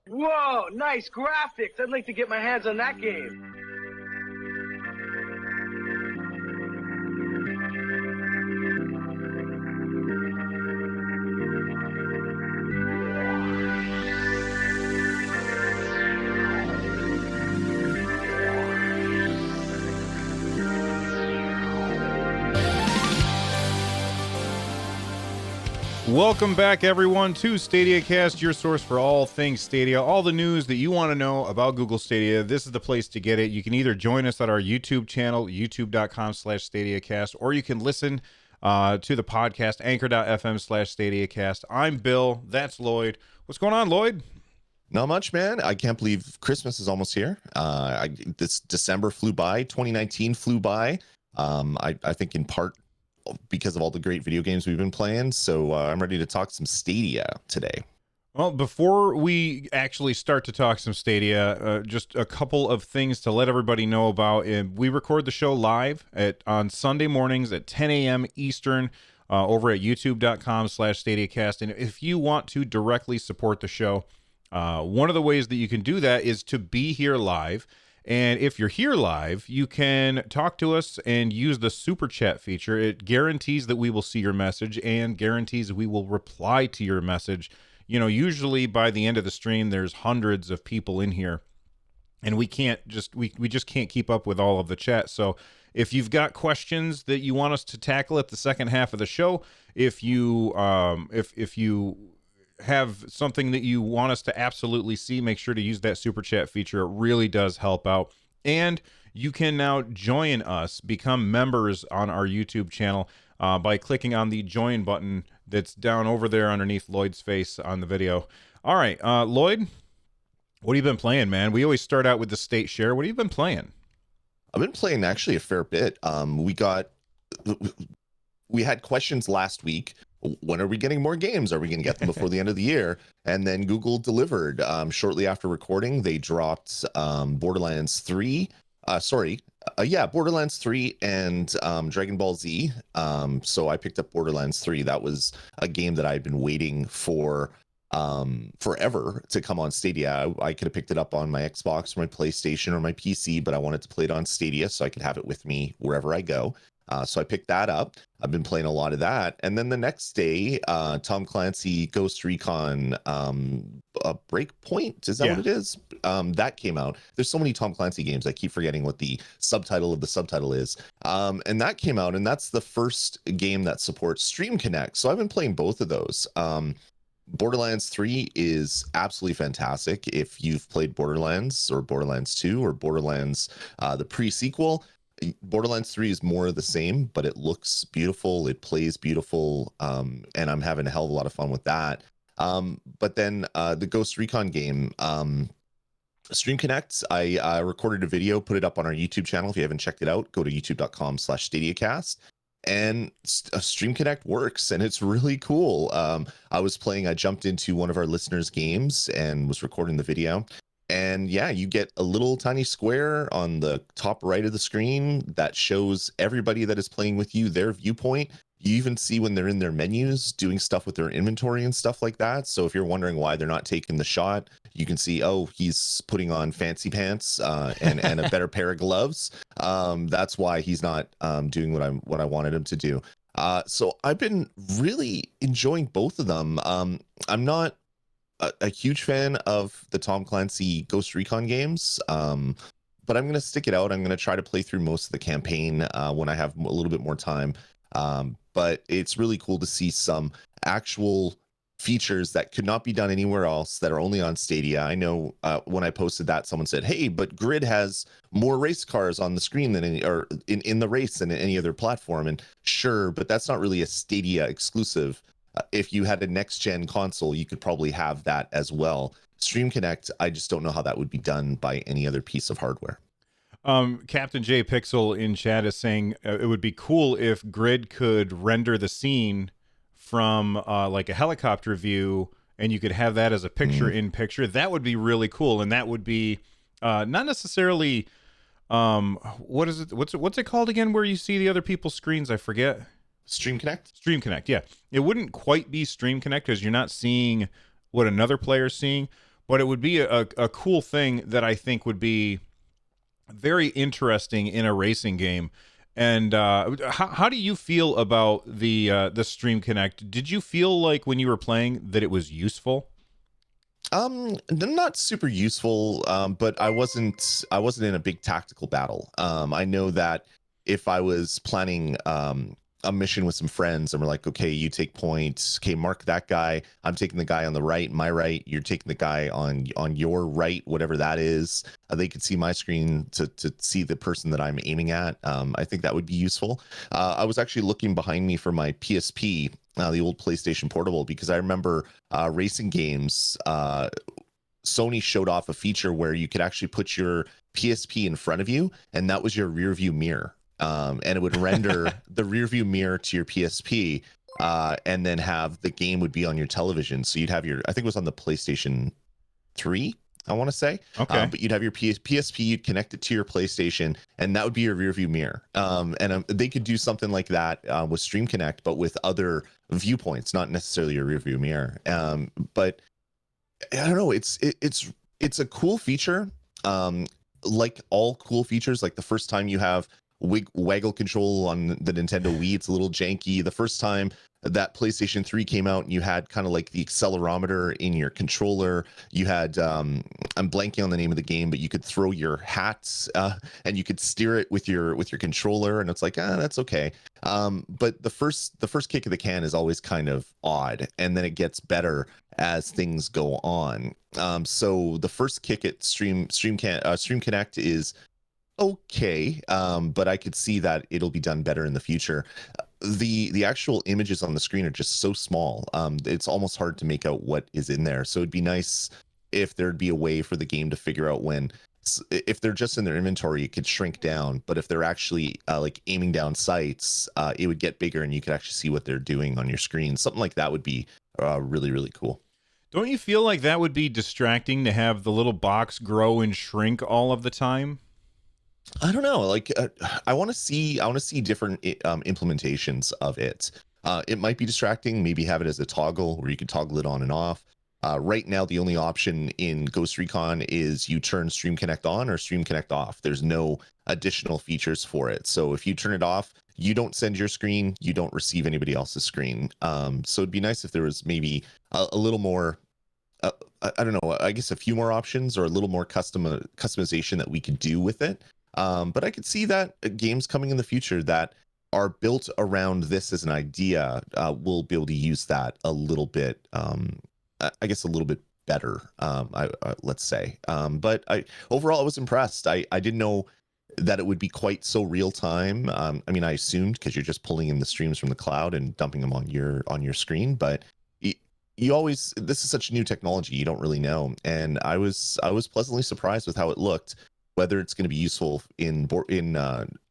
Whoa, nice graphics. I'd like to get my hands on that game. Welcome back, everyone, to Stadiacast, your source for all things Stadia, all the news that you want to know about Google Stadia. This is the place to get it. You can either join us at our YouTube channel, youtube.com/Stadiacast, or you can listen to the podcast, anchor.fm/Stadiacast. I'm Bill. That's Lloyd. What's going on, Lloyd? Not much, man. I can't believe Christmas is almost here. This December flew by. 2019 flew by. I think in part because of all the great video games we've been playing. So I'm ready to talk some Stadia today. Well, before we actually start to talk some Stadia, just a couple of things to let everybody know about. We record the show live on Sunday mornings at 10 a.m. Eastern over at youtube.com/Stadiacast. And if you want to directly support the show, one of the ways that you can do that is to be here live. And if you're here live, you can talk to us and use the super chat feature. It guarantees that we will see your message and guarantees we will reply to your message. You know, usually by the end of the stream, there's hundreds of people in here, and we just can't keep up with all of the chat. So if you've got questions that you want us to tackle at the second half of the show, if you have something that you want us to absolutely see, make sure to use that super chat feature. It really does help out. And you can now join us, become members on our YouTube channel by clicking on the join button that's down over there underneath Lloyd's face on the video. All right, Lloyd, what have you been playing, man? We always start out with the state share. What have you been playing? I've been playing actually a fair bit. We had questions last week. When are we getting more games? Are we going to get them before the end of the year? And then Google delivered shortly after recording. They dropped Borderlands 3. Borderlands 3 and Dragon Ball Z. So I picked up Borderlands 3. That was a game that I'd been waiting for forever to come on Stadia. I could have picked it up on my Xbox or my PlayStation or my PC, but I wanted to play it on Stadia so I could have it with me wherever I go. So I picked that up. I've been playing a lot of that. And then the next day, Tom Clancy Ghost Recon Breakpoint, is that what it is? That came out. There's so many Tom Clancy games. I keep forgetting what the subtitle of the subtitle is. And that came out, and that's the first game that supports Stream Connect. So I've been playing both of those. Borderlands 3 is absolutely fantastic. If you've played Borderlands or Borderlands 2 or Borderlands, the pre-sequel, Borderlands 3 is more of the same, but it looks beautiful, it plays beautiful, and I'm having a hell of a lot of fun with that. But then the Ghost Recon game, Stream Connect, I recorded a video, put it up on our YouTube channel. If you haven't checked it out, go to youtube.com/Stadiacast. And Stream Connect works, and it's really cool. I jumped into one of our listeners' games and was recording the video. And yeah, you get a little tiny square on the top right of the screen that shows everybody that is playing with you, their viewpoint. You even see when they're in their menus doing stuff with their inventory and stuff like that. So if you're wondering why they're not taking the shot, you can see, oh, he's putting on fancy pants and a better pair of gloves. That's why he's not doing what I wanted him to do. So I've been really enjoying both of them. I'm not a huge fan of the Tom Clancy Ghost Recon games, but I'm going to stick it out. I'm going to try to play through most of the campaign when I have a little bit more time. But it's really cool to see some actual features that could not be done anywhere else that are only on Stadia. I know when I posted that, someone said, hey, but Grid has more race cars on the screen than in the race than any other platform. And sure, but that's not really a Stadia exclusive. If you had a next-gen console, you could probably have that as well. Stream Connect, I just don't know how that would be done by any other piece of hardware. Captain J Pixel in chat is saying it would be cool if Grid could render the scene from like a helicopter view, and you could have that as a picture-in-picture. That would be really cool, and that would be not necessarily what is it? What's it called again? Where you see the other people's screens? I forget. Stream Connect? Stream Connect, yeah. It wouldn't quite be Stream Connect because you're not seeing what another player's seeing, but it would be a cool thing that I think would be very interesting in a racing game. And how do you feel about the Stream Connect? Did you feel like when you were playing that it was useful? Not super useful, but I wasn't in a big tactical battle. I know that if I was planning a mission with some friends and we're like, okay, you take points, okay, mark that guy, I'm taking the guy on the right, my right, you're taking the guy on your right, whatever that is. They could see my screen to see the person that I'm aiming at. I think that would be useful. I was actually looking behind me for my PSP, the old PlayStation Portable, because I remember racing games. Sony showed off a feature where you could actually put your PSP in front of you, and that was your rear view mirror. And it would render the rear view mirror to your PSP, and then have the game would be on your television. So you'd have your, I think it was on the PlayStation 3, I want to say. Okay. But you'd have your PSP, you'd connect it to your PlayStation, and that would be your rear view mirror. And they could do something like that with Stream Connect, but with other viewpoints, not necessarily your rear view mirror. But I don't know. It's a cool feature. Like all cool features, like the first time you have waggle control on the Nintendo Wii, it's a little janky. The first time that PlayStation 3 came out and you had kind of like the accelerometer in your controller, you had I'm blanking on the name of the game, but you could throw your hats and you could steer it with your controller, and it's like, that's okay. But the first kick of the can is always kind of odd, and then it gets better as things go on. So the first kick at Stream Connect is okay, but I could see that it'll be done better in the future. The actual images on the screen are just so small. It's almost hard to make out what is in there. So it'd be nice if there'd be a way for the game to figure out when, if they're just in their inventory, it could shrink down. But if they're actually like aiming down sights, it would get bigger and you could actually see what they're doing on your screen. Something like that would be really, really cool. Don't you feel like that would be distracting to have the little box grow and shrink all of the time? I don't know. Like, I want to see different implementations of it. It might be distracting. Maybe have it as a toggle where you can toggle it on and off. Right now, the only option in Ghost Recon is you turn Stream Connect on or Stream Connect off. There's no additional features for it. So if you turn it off, you don't send your screen, you don't receive anybody else's screen. So it'd be nice if there was maybe a little more. I don't know. I guess a few more options or a little more customization that we could do with it. But I could see that games coming in the future that are built around this as an idea will be able to use that a little bit, I guess a little bit better, let's say. But overall, I was impressed. I didn't know that it would be quite so real time. I mean, I assumed because you're just pulling in the streams from the cloud and dumping them on your screen, but you always, this is such new technology, you don't really know. And I was pleasantly surprised with how it looked. Whether it's going to be useful in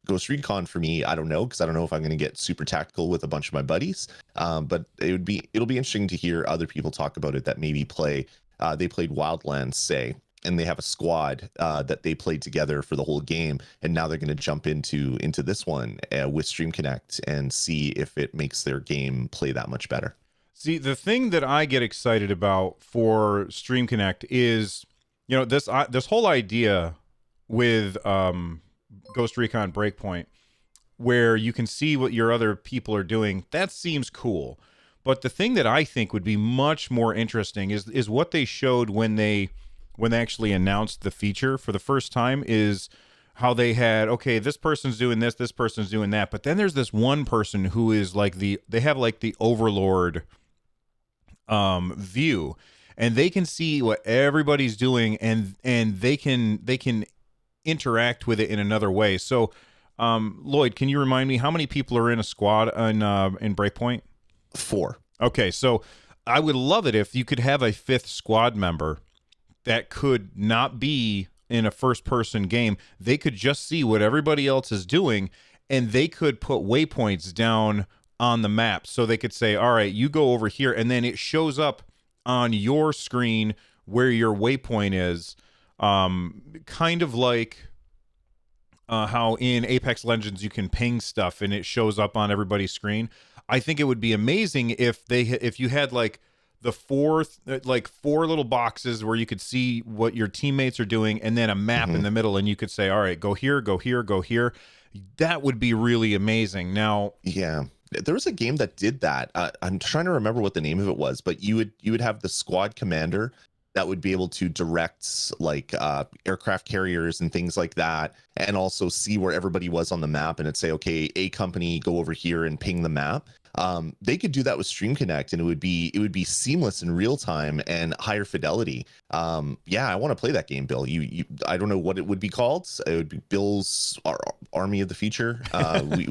Ghost Recon for me, I don't know, because I don't know if I'm going to get super tactical with a bunch of my buddies. But it'll be interesting to hear other people talk about it that maybe they played Wildlands, say, and they have a squad that they played together for the whole game, and now they're going to jump into this one with Stream Connect and see if it makes their game play that much better. See, the thing that I get excited about for Stream Connect is, this whole idea with Ghost Recon Breakpoint, where you can see what your other people are doing. That seems cool. But the thing that I think would be much more interesting is what they showed when they actually announced the feature for the first time, is how they had, okay, this person's doing this person's doing that, but then there's this one person who is like they have like the overlord view, and they can see what everybody's doing, and they can interact with it in another way. So Lloyd, can you remind me how many people are in a squad in Breakpoint? 4. Okay, so I would love it if you could have a 5th squad member that could not be in a first person game. They could just see what everybody else is doing, and they could put waypoints down on the map, so they could say, all right, you go over here, and then it shows up on your screen where your waypoint is. Kind of like how in Apex Legends you can ping stuff and it shows up on everybody's screen. I think it would be amazing if you had like the four little boxes where you could see what your teammates are doing, and then a map in the middle, and you could say, all right, go here, go here, go here. That would be really amazing. Now, yeah, there was a game that did that. I'm trying to remember what the name of it was, but you would have the squad commander that would be able to direct like aircraft carriers and things like that, and also see where everybody was on the map, and it'd say, okay, A company, go over here and ping the map. They could do that with Stream Connect, and it would be seamless in real time and higher fidelity. Yeah, I want to play that game, Bill. I don't know what it would be called. It would be Bill's Army of the Future.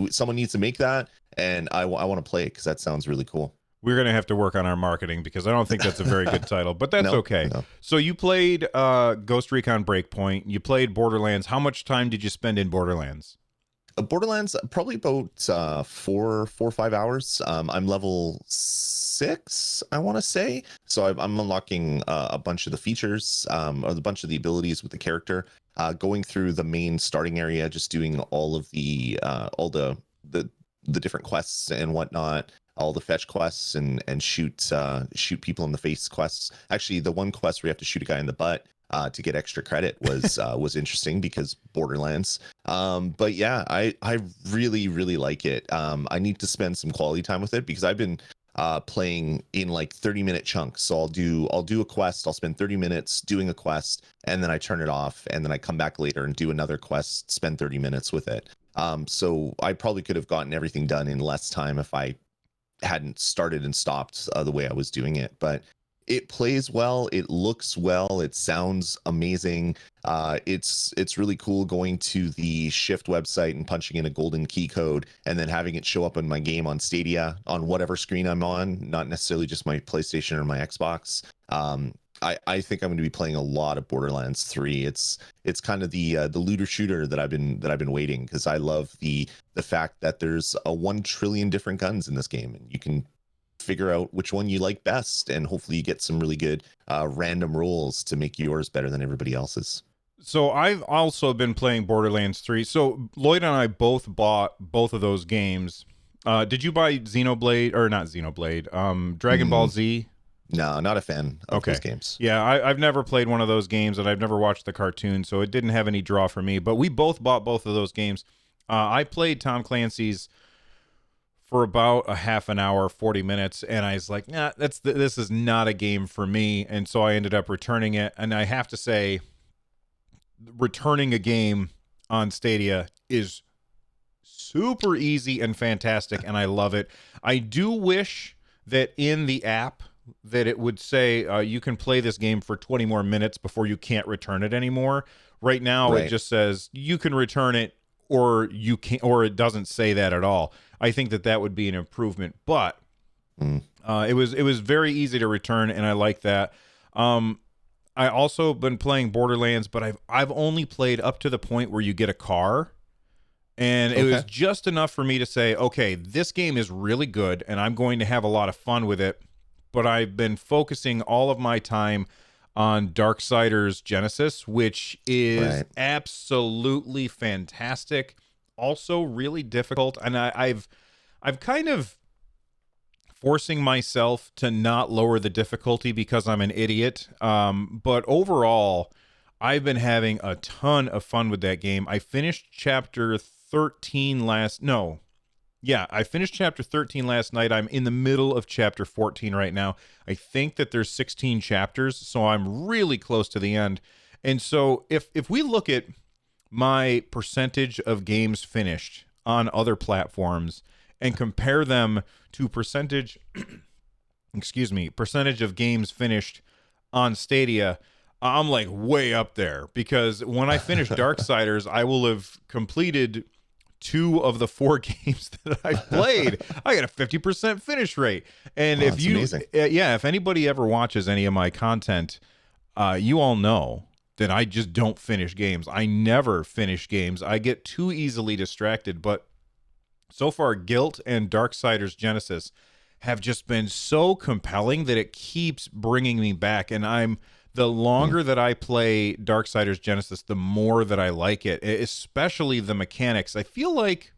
Someone needs to make that, and I want to play it because that sounds really cool. We're going to have to work on our marketing because I don't think that's a very good title, but that's okay. No. So you played Ghost Recon Breakpoint. You played Borderlands. How much time did you spend in Borderlands? Borderlands, probably about 4 or 5 hours. I'm level 6, I want to say. So I'm unlocking a bunch of the features, or a bunch of the abilities with the character. Going through the main starting area, just doing all of the different quests and whatnot. All the fetch quests and shoot people in the face quests. Actually, the one quest where you have to shoot a guy in the butt to get extra credit was interesting because Borderlands. But yeah, I really like it. I need to spend some quality time with it because I've been playing in like 30-minute chunks. So I'll do a quest. I'll spend 30 minutes doing a quest, and then I turn it off, and then I come back later and do another quest. Spend 30 minutes with it. So I probably could have gotten everything done in less time if I hadn't started and stopped the way I was doing it. But it plays well, it looks well, it sounds amazing. It's really cool going to the Shift website and punching in a golden key code and then having it show up in my game on Stadia on whatever screen I'm on, not necessarily just my PlayStation or my Xbox. I think I'm going to be playing a lot of Borderlands 3. It's kind of the looter shooter that I've been waiting, because I love the fact that there's 1 trillion different guns in this game, and you can figure out which one you like best, and hopefully you get some really good random rolls to make yours better than everybody else's. So I've also been playing Borderlands 3. So Lloyd and I both bought both of those games. Did you buy Xenoblade, or not Xenoblade? Dragon Ball Z? No, not a fan of those games. Yeah, I've never played one of those games, and I've never watched the cartoon, so it didn't have any draw for me. But we both bought both of those games. I played Tom Clancy's for about a half an hour, 40 minutes, and I was like, nah, this is not a game for me, and so I ended up returning it. And I have to say, returning a game on Stadia is super easy and fantastic, and I love it. I do wish that in the app that it would say you can play this game for 20 more minutes before you can't return it anymore. Right now, It just says you can return it, or you can't, or it doesn't say that at all. I think that would be an improvement, but it was very easy to return, and I like that. I also been playing Borderlands, but I've only played up to the point where you get a car, and it was just enough for me to say, okay, this game is really good, and I'm going to have a lot of fun with it. But I've been focusing all of my time on Darksiders Genesis, which is absolutely fantastic. Also really difficult, and I've kind of forcing myself to not lower the difficulty because I'm an idiot. But overall, I've been having a ton of fun with that game. I finished chapter 13 I finished chapter 13 last night. I'm in the middle of chapter 14 right now. I think that there's 16 chapters, so I'm really close to the end. And so if we look at my percentage of games finished on other platforms and compare them to percentage of games finished on Stadia, I'm like way up there, because when I finish Darksiders, I will have completed 2 of the 4 games that I've played. I got a 50% finish rate. And if you, amazing. If anybody ever watches any of my content, you all know that I just don't finish games. I never finish games. I get too easily distracted. But so far, Guilt and Darksiders Genesis have just been so compelling that it keeps bringing me back. And the longer that I play Darksiders Genesis, the more that I like it, especially the mechanics. I feel like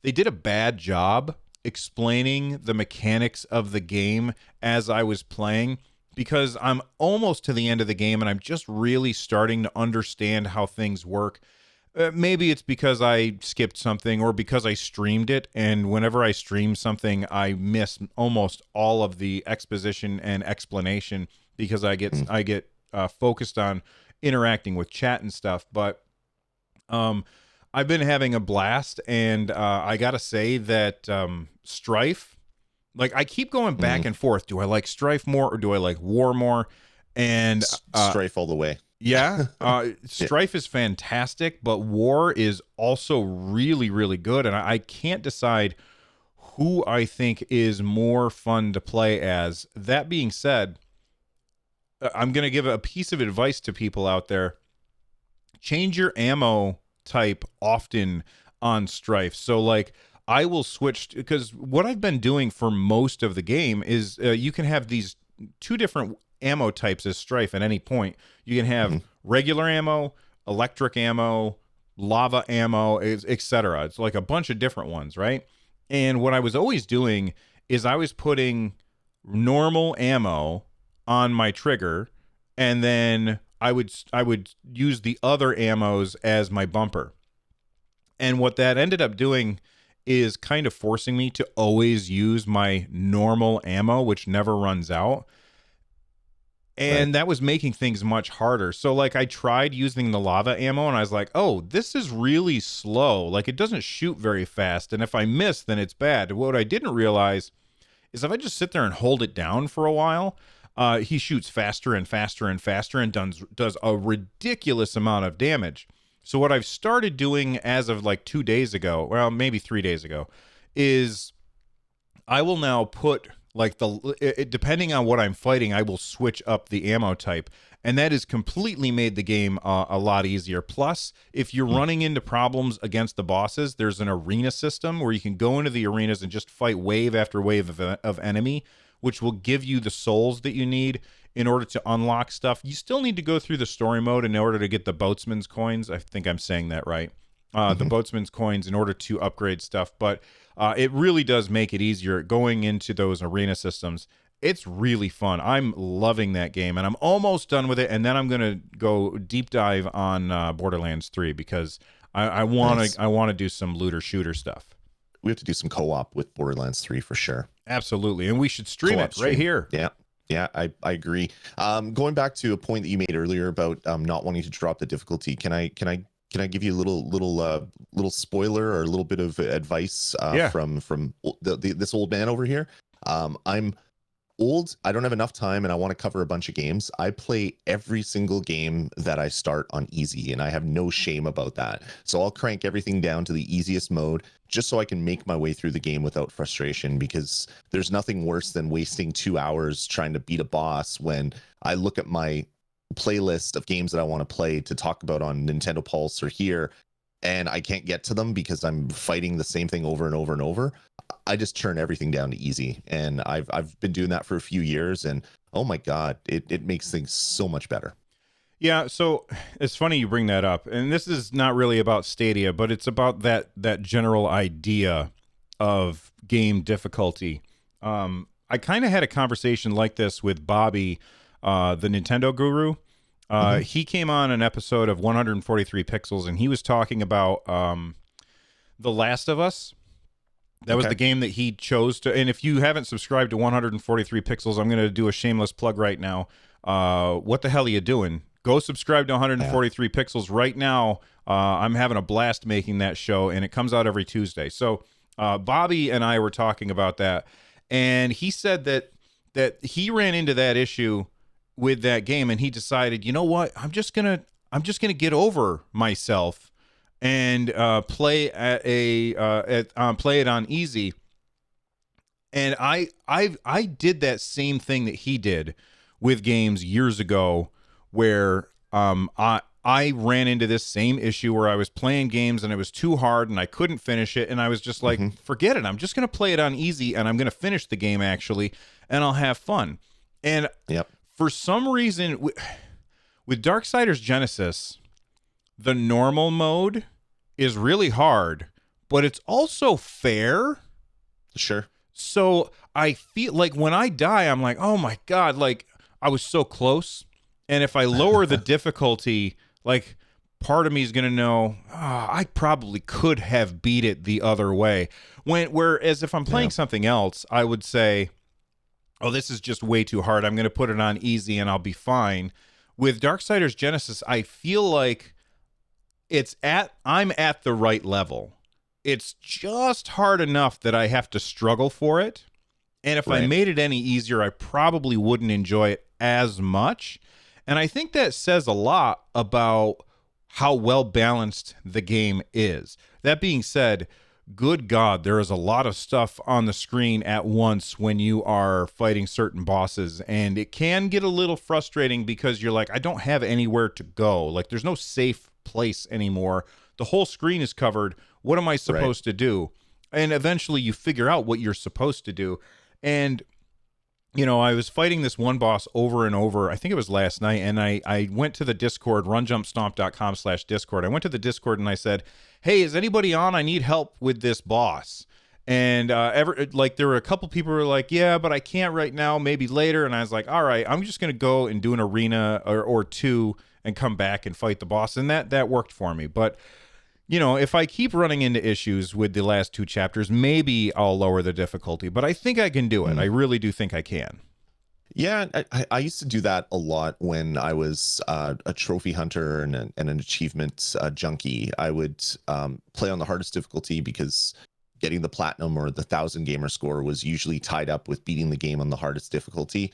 they did a bad job explaining the mechanics of the game as I was playing, because I'm almost to the end of the game and I'm just really starting to understand how things work. Maybe it's because I skipped something or because I streamed it, and whenever I stream something, I miss almost all of the exposition and explanation because I get focused on interacting with chat and stuff. But I've been having a blast, and I gotta say that Strife, like I keep going back and forth. Do I like Strife more or do I like War more? And Strife all the way. Yeah, Strife is fantastic, but War is also really, really good, and I can't decide who I think is more fun to play as. That being said, I'm going to give a piece of advice to people out there. Change your ammo type often on Strife. So, like, I will switch, because what I've been doing for most of the game is you can have these two different ammo types as Strife at any point. You can have regular ammo, electric ammo, lava ammo, etc. It's like a bunch of different ones, right? And what I was always doing is I was putting normal ammo on my trigger, and then I would use the other ammos as my bumper. And what that ended up doing is kind of forcing me to always use my normal ammo, which never runs out. And that was making things much harder. So, like, I tried using the lava ammo, and I was like, oh, this is really slow. Like, it doesn't shoot very fast. And if I miss, then it's bad. What I didn't realize is if I just sit there and hold it down for a while, he shoots faster and faster and faster and does a ridiculous amount of damage. So what I've started doing as of like 2 days ago, well, maybe 3 days ago, is I will now put, like, depending on what I'm fighting, I will switch up the ammo type, and that has completely made the game a lot easier. Plus, if you're running into problems against the bosses, there's an arena system where you can go into the arenas and just fight wave after wave of enemy, which will give you the souls that you need in order to unlock stuff. You still need to go through the story mode in order to get the boatsman's coins. I think I'm saying that right. The boatsman's coins in order to upgrade stuff, but it really does make it easier going into those arena systems. It's really fun. I'm loving that game, and I'm almost done with it, and then I'm going to go deep dive on Borderlands 3 because I want to do some looter shooter stuff. We have to do some co-op with Borderlands 3 for sure. Absolutely, and we should stream it right here. Yeah, I agree. Going back to a point that you made earlier about not wanting to drop the difficulty, can I give you a little spoiler or a little bit of advice from this old man over here? I'm old. I don't have enough time, and I want to cover a bunch of games. I play every single game that I start on easy, and I have no shame about that. So I'll crank everything down to the easiest mode just so I can make my way through the game without frustration, because there's nothing worse than wasting 2 hours trying to beat a boss when I look at my playlist of games that I want to play to talk about on Nintendo Pulse or here, and I can't get to them because I'm fighting the same thing over and over and over. I just turn everything down to easy, and I've been doing that for a few years, and oh my god, it makes things so much better. Yeah, so it's funny you bring that up, and this is not really about Stadia, but it's about that general idea of game difficulty. I kind of had a conversation like this with Bobby, the Nintendo guru. He came on an episode of 143 Pixels, and he was talking about The Last of Us. That was the game that he chose to. And if you haven't subscribed to 143 Pixels, I'm going to do a shameless plug right now. What the hell are you doing? Go subscribe to 143 Pixels right now. I'm having a blast making that show, and it comes out every Tuesday. So Bobby and I were talking about that, and he said that he ran into that issue with that game, and he decided, you know what? I'm just gonna get over myself and play play it on easy. And I did that same thing that he did with games years ago, where I ran into this same issue where I was playing games and it was too hard and I couldn't finish it, and I was just like, forget it. I'm just gonna play it on easy, and I'm gonna finish the game actually, and I'll have fun. And for some reason, with Darksiders Genesis, the normal mode is really hard, but it's also fair. Sure. So I feel like when I die, I'm like, oh my God, like I was so close. And if I lower the difficulty, like part of me is going to know, I probably could have beat it the other way. Whereas if I'm playing something else, I would say, oh, this is just way too hard. I'm going to put it on easy and I'll be fine. With Darksiders Genesis, I feel like I'm at the right level. It's just hard enough that I have to struggle for it. And if I made it any easier, I probably wouldn't enjoy it as much. And I think that says a lot about how well balanced the game is. That being said, good God, there is a lot of stuff on the screen at once when you are fighting certain bosses. And it can get a little frustrating because you're like, I don't have anywhere to go. Like, there's no safe place anymore. The whole screen is covered. What am I supposed to do? And eventually you figure out what you're supposed to do. And, you know, I was fighting this one boss over and over. I think it was last night. And I went to the Discord, runjumpstomp.com/Discord. I went to the Discord and I said, hey, is anybody on? I need help with this boss. And there were a couple people who were like, yeah, but I can't right now, maybe later. And I was like, all right, I'm just going to go and do an arena or two and come back and fight the boss. And that worked for me. But, you know, if I keep running into issues with the last two chapters, maybe I'll lower the difficulty. But I think I can do it. I really do think I can. Yeah, I used to do that a lot when I was a trophy hunter and an achievement junkie. I would play on the hardest difficulty because getting the platinum or the 1,000 gamer score was usually tied up with beating the game on the hardest difficulty.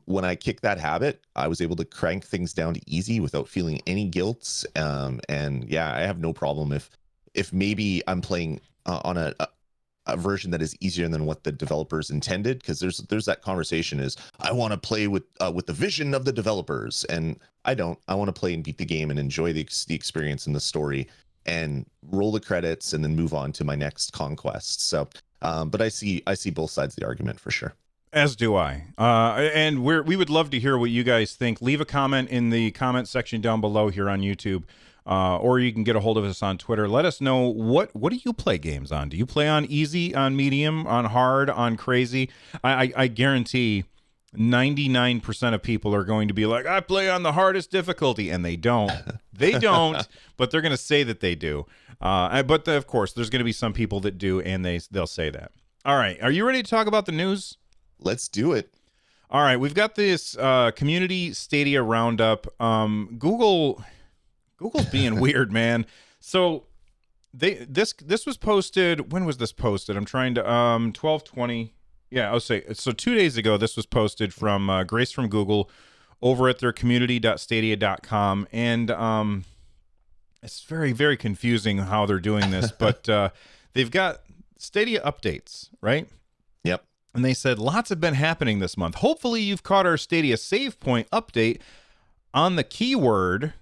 When I kicked that habit, I was able to crank things down to easy without feeling any guilt. And yeah, I have no problem if maybe I'm playing on a version that is easier than what the developers intended, because there's that conversation is I want to play with the vision of the developers, and I don't. I want to play and beat the game and enjoy the experience and the story and roll the credits and then move on to my next conquest. So but I see both sides of the argument for sure. As do I. And we would love to hear what you guys think. Leave a comment in the comment section down below here on YouTube. Or you can get a hold of us on Twitter. Let us know what do you play games on? Do you play on easy, on medium, on hard, on crazy? I guarantee 99% of people are going to be like, I play on the hardest difficulty, and they don't. They don't, but they're going to say that they do. But of course, there's going to be some people that do, and they'll say that. All right, are you ready to talk about the news? Let's do it. All right, we've got this community Stadia roundup. Google's being weird, man. So this was posted. When was this posted? I'm trying to 12/20. Yeah, I'll say so. 2 days ago, this was posted from Grace from Google over at their community.stadia.com, and it's very, very confusing how they're doing this. But they've got Stadia updates, right? Yep. And they said lots have been happening this month. Hopefully, you've caught our Stadia save point update on the keyword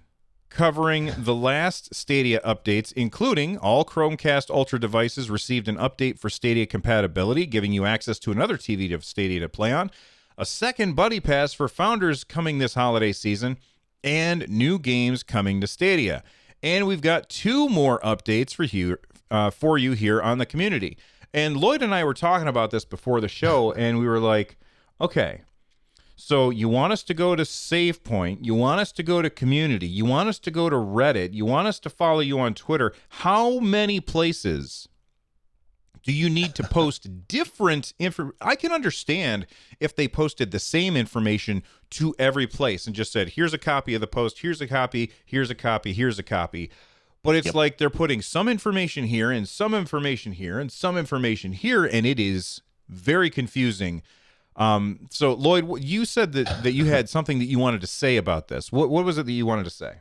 covering the last Stadia updates, including all Chromecast Ultra devices received an update for Stadia compatibility, giving you access to another TV of Stadia to play on, a second Buddy Pass for founders coming this holiday season, and new games coming to Stadia. And we've got two more updates for you here on the community. And Lloyd and I were talking about this before the show, and we were like, okay, so you want us to go to Save Point, you want us to go to Community, you want us to go to Reddit, you want us to follow you on Twitter. How many places do you need to post different information? I can understand if they posted the same information to every place and just said, here's a copy of the post, here's a copy, here's a copy, here's a copy. But it's like they're putting some information here and some information here and some information here, and it is very confusing. So Lloyd, you said that you had something that you wanted to say about this. What was it that you wanted to say?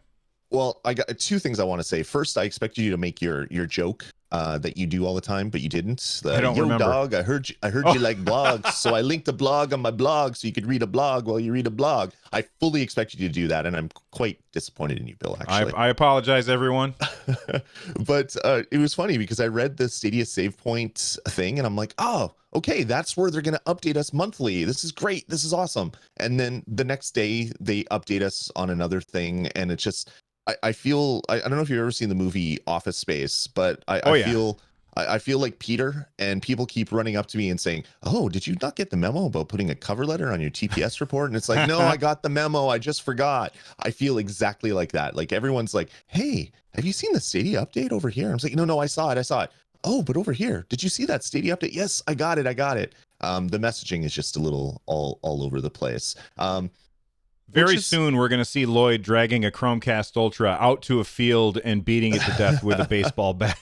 Well, I got two things I want to say. First, I expected you to make your joke that you do all the time, but you didn't. I don't remember. Dog, I heard you like blogs, so I linked a blog on my blog so you could read a blog while you read a blog. I fully expected you to do that, and I'm quite disappointed in you, Bill, actually. I apologize, everyone. But it was funny because I read the Stadia save point thing, and I'm like, oh, okay, that's where they're going to update us monthly. This is great. This is awesome. And then the next day, they update us on another thing, and it's just... I feel I don't know if you've ever seen the movie Office Space, but I feel I feel like Peter, and people keep running up to me and saying, "Oh, did you not get the memo about putting a cover letter on your TPS report?" And it's like, no, I got the memo. I just forgot. I feel exactly like that. Like everyone's like, "Hey, have you seen the Stadia update over here?" I'm like, no, I saw it. Oh, but over here, did you see that Stadia update? Yes, I got it. The messaging is just a little all over the place. Very soon, we're going to see Lloyd dragging a Chromecast Ultra out to a field and beating it to death with a baseball bat.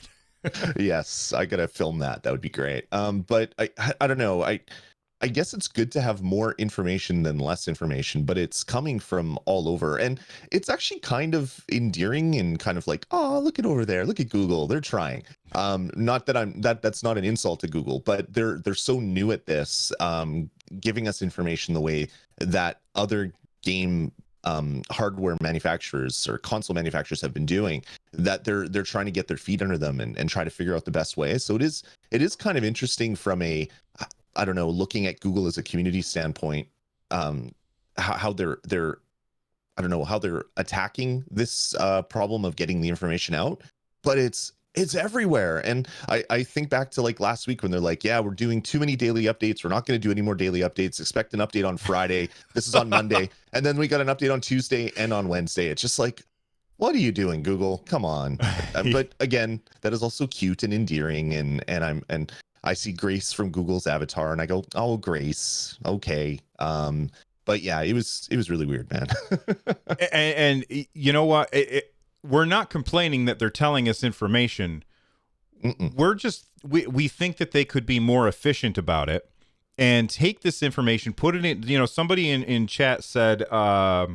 Yes, I gotta film that. That would be great. But I don't know. I guess it's good to have more information than less information, but it's coming from all over, and it's actually kind of endearing and kind of like, oh, look at over there, look at Google, they're trying. Not that that's not an insult to Google, but they're so new at this, giving us information the way that other game hardware manufacturers or console manufacturers have been doing, that they're trying to get their feet under them and try to figure out the best way. So it is kind of interesting from a, I don't know, looking at Google as a community standpoint, how they're I don't know how they're attacking this problem of getting the information out, but it's everywhere. And I think back to like last week when they're like, yeah, we're doing too many daily updates. We're not going to do any more daily updates. Expect an update on Friday. This is on Monday. And then we got an update on Tuesday and on Wednesday. It's just like, what are you doing, Google? Come on. But again, that is also cute and endearing. And I see Grace from Google's avatar and I go, oh, Grace. Okay. But yeah, it was really weird, man. and you know what? We're not complaining that they're telling us information. Mm-mm. We're just we think that they could be more efficient about it and take this information, put it in. Somebody in chat said, I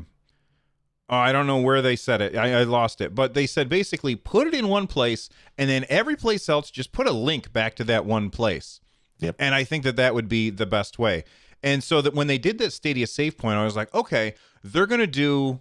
don't know where they said it. I lost it, but they said basically put it in one place and then every place else just put a link back to that one place. Yep. And I think that would be the best way. And so that when they did that Stadia save point, I was like, okay, they're going to do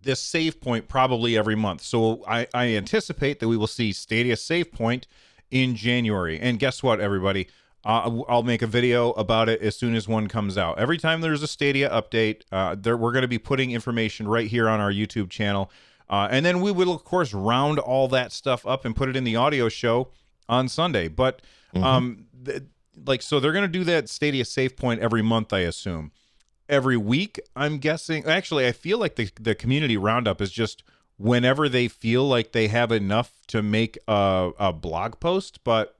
this save point probably every month. So I anticipate that we will see Stadia save point in January. And guess what, everybody? I'll make a video about it as soon as one comes out. Every time there's a Stadia update, we're going to be putting information right here on our YouTube channel. And then we will, of course, round all that stuff up and put it in the audio show on Sunday. But so they're going to do that Stadia save point every month, I assume. Every week, I'm guessing. Actually, I feel like the community roundup is just whenever they feel like they have enough to make a blog post. But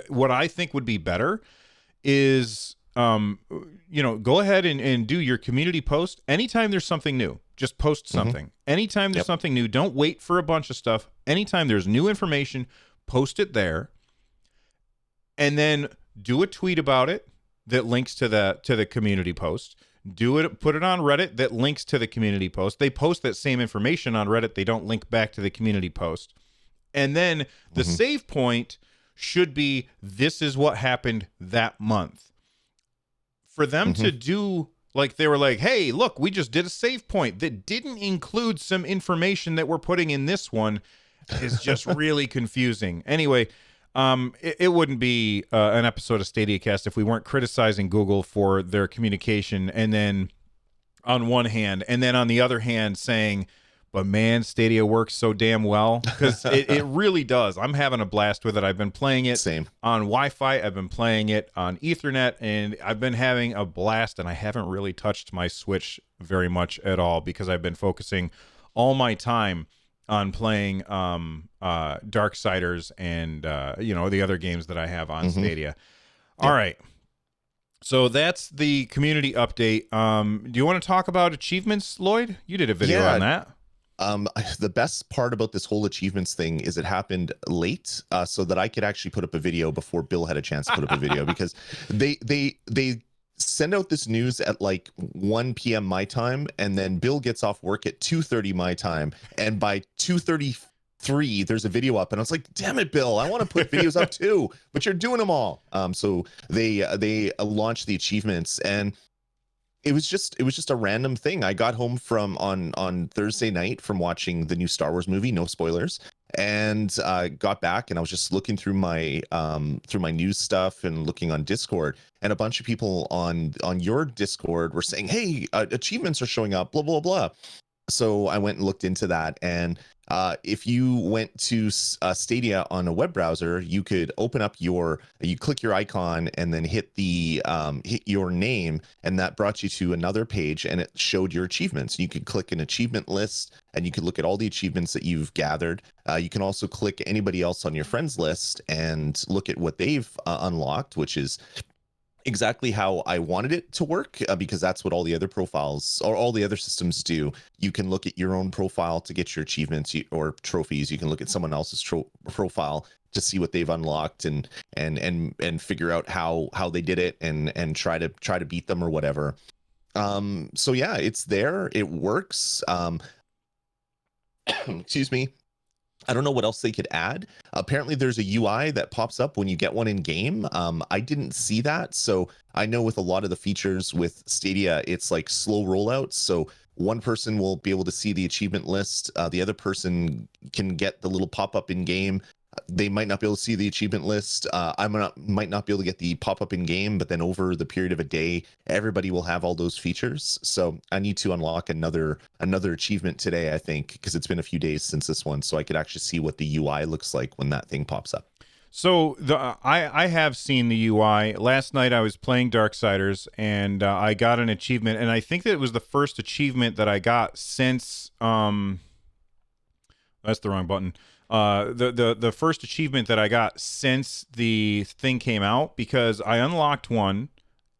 what I think would be better is, go ahead and do your community post. Anytime there's something new, just post something. Anytime there's something new, don't wait for a bunch of stuff. Anytime there's new information, post it there. And then do a tweet about it that links to the community post. Put it on Reddit that links to the community post. They post that same information on Reddit. They don't link back to the community post. And then the save point should be, this is what happened that month. For them to do, like, they were like, hey, look, we just did a save point that didn't include some information that we're putting in this one, is just really confusing. Anyway, it wouldn't be an episode of Stadiacast if we weren't criticizing Google for their communication, and then on one hand, and then on the other hand saying, but man, Stadia works so damn well, because it really does. I'm having a blast with it. I've been playing it on Wi-Fi. I've been playing it on Ethernet, and I've been having a blast, and I haven't really touched my Switch very much at all because I've been focusing all my time on playing Darksiders and the other games that I have on Stadia. All right. So that's the community update. Do you want to talk about achievements, Lloyd? You did a video on that. The best part about this whole achievements thing is it happened late, so that I could actually put up a video before Bill had a chance to put up a video, because they send out this news at like 1 p.m. my time, and then Bill gets off work at 2:30 my time, and by 2:33 there's a video up, and I was like, damn it, Bill, I want to put videos up too, but you're doing them all. So they launched the achievements, and it was just a random thing. I got home from on Thursday night from watching the new Star Wars movie, no spoilers, and got back, and I was just looking through my news stuff and looking on Discord, and a bunch of people on your Discord were saying, hey, achievements are showing up, blah blah blah. So I went and looked into that, and if you went to Stadia on a web browser, you could open up you click your icon and then hit hit your name, and that brought you to another page, and it showed your achievements. You could click an achievement list, and you could look at all the achievements that you've gathered. You can also click anybody else on your friends list and look at what they've unlocked, which is exactly how I wanted it to work, because that's what all the other profiles or all the other systems do. You can look at your own profile to get your achievements or trophies. You can look at someone else's profile to see what they've unlocked and figure out how they did it and try to beat them or whatever. So yeah, it's there. It works. Excuse me. I don't know what else they could add. Apparently, there's a UI that pops up when you get one in game. I didn't see that. So I know with a lot of the features with Stadia, it's like slow rollouts. So one person will be able to see the achievement list. The other person can get the little pop up in game. They might not be able to see the achievement list. Might not be able to get the pop up in game, but then over the period of a day, everybody will have all those features. So I need to unlock another achievement today, I think, because it's been a few days since this one, so I could actually see what the UI looks like when that thing pops up. So I have seen the UI. Last night I was playing Darksiders, and I got an achievement, and I think that it was the first achievement that I got since that's the wrong button. The first achievement that I got since the thing came out, because I unlocked one,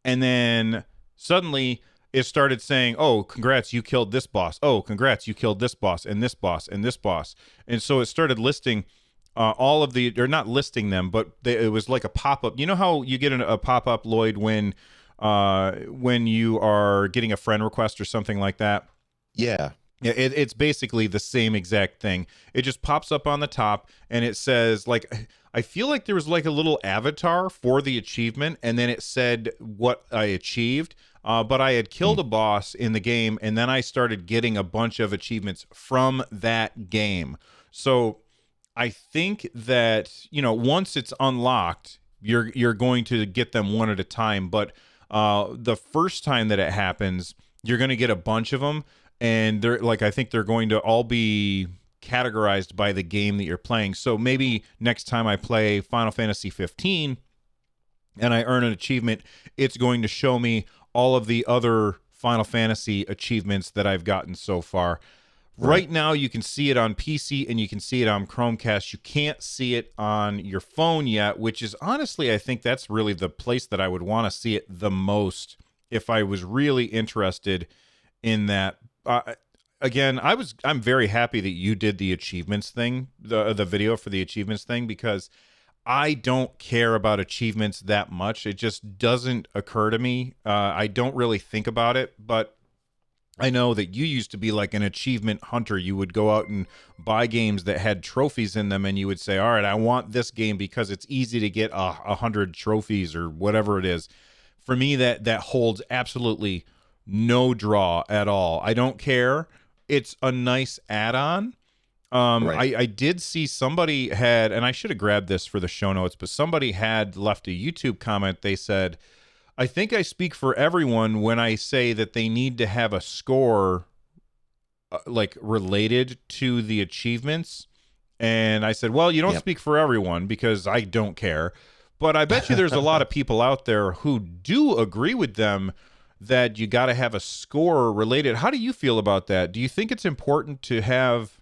and then suddenly it started saying, "Oh, congrats, you killed this boss. Oh, congrats, you killed this boss and this boss and this boss." And so it started listing all of the, or not listing them, but it was like a pop-up. You know how you get a pop-up, Lloyd, when you are getting a friend request or something like that? Yeah. Yeah, it's basically the same exact thing. It just pops up on the top, and it says, like, I feel like there was like a little avatar for the achievement, and then it said what I achieved. But I had killed a boss in the game, and then I started getting a bunch of achievements from that game. So I think that, once it's unlocked, you're going to get them one at a time. But the first time that it happens, you're going to get a bunch of them. And they're like, I think they're going to all be categorized by the game that you're playing. So maybe next time I play Final Fantasy 15 and I earn an achievement, it's going to show me all of the other Final Fantasy achievements that I've gotten so far. Right now, you can see it on PC and you can see it on Chromecast. You can't see it on your phone yet, which is honestly, I think that's really the place that I would want to see it the most if I was really interested in that. Again, I'm very happy that you did the achievements thing, the video for the achievements thing, because I don't care about achievements that much. It just doesn't occur to me. I don't really think about it, but I know that you used to be like an achievement hunter. You would go out and buy games that had trophies in them, and you would say, all right, I want this game because it's easy to get 100 trophies or whatever it is. For me, that holds absolutely no draw at all. I don't care. It's a nice add-on. I did see somebody had, and I should have grabbed this for the show notes, but somebody had left a YouTube comment. They said, I think I speak for everyone when I say that they need to have a score like related to the achievements. And I said, well, you don't speak for everyone because I don't care. But I bet you there's a lot of people out there who do agree with them that you got to have a score related. How do you feel about that? Do you think it's important to have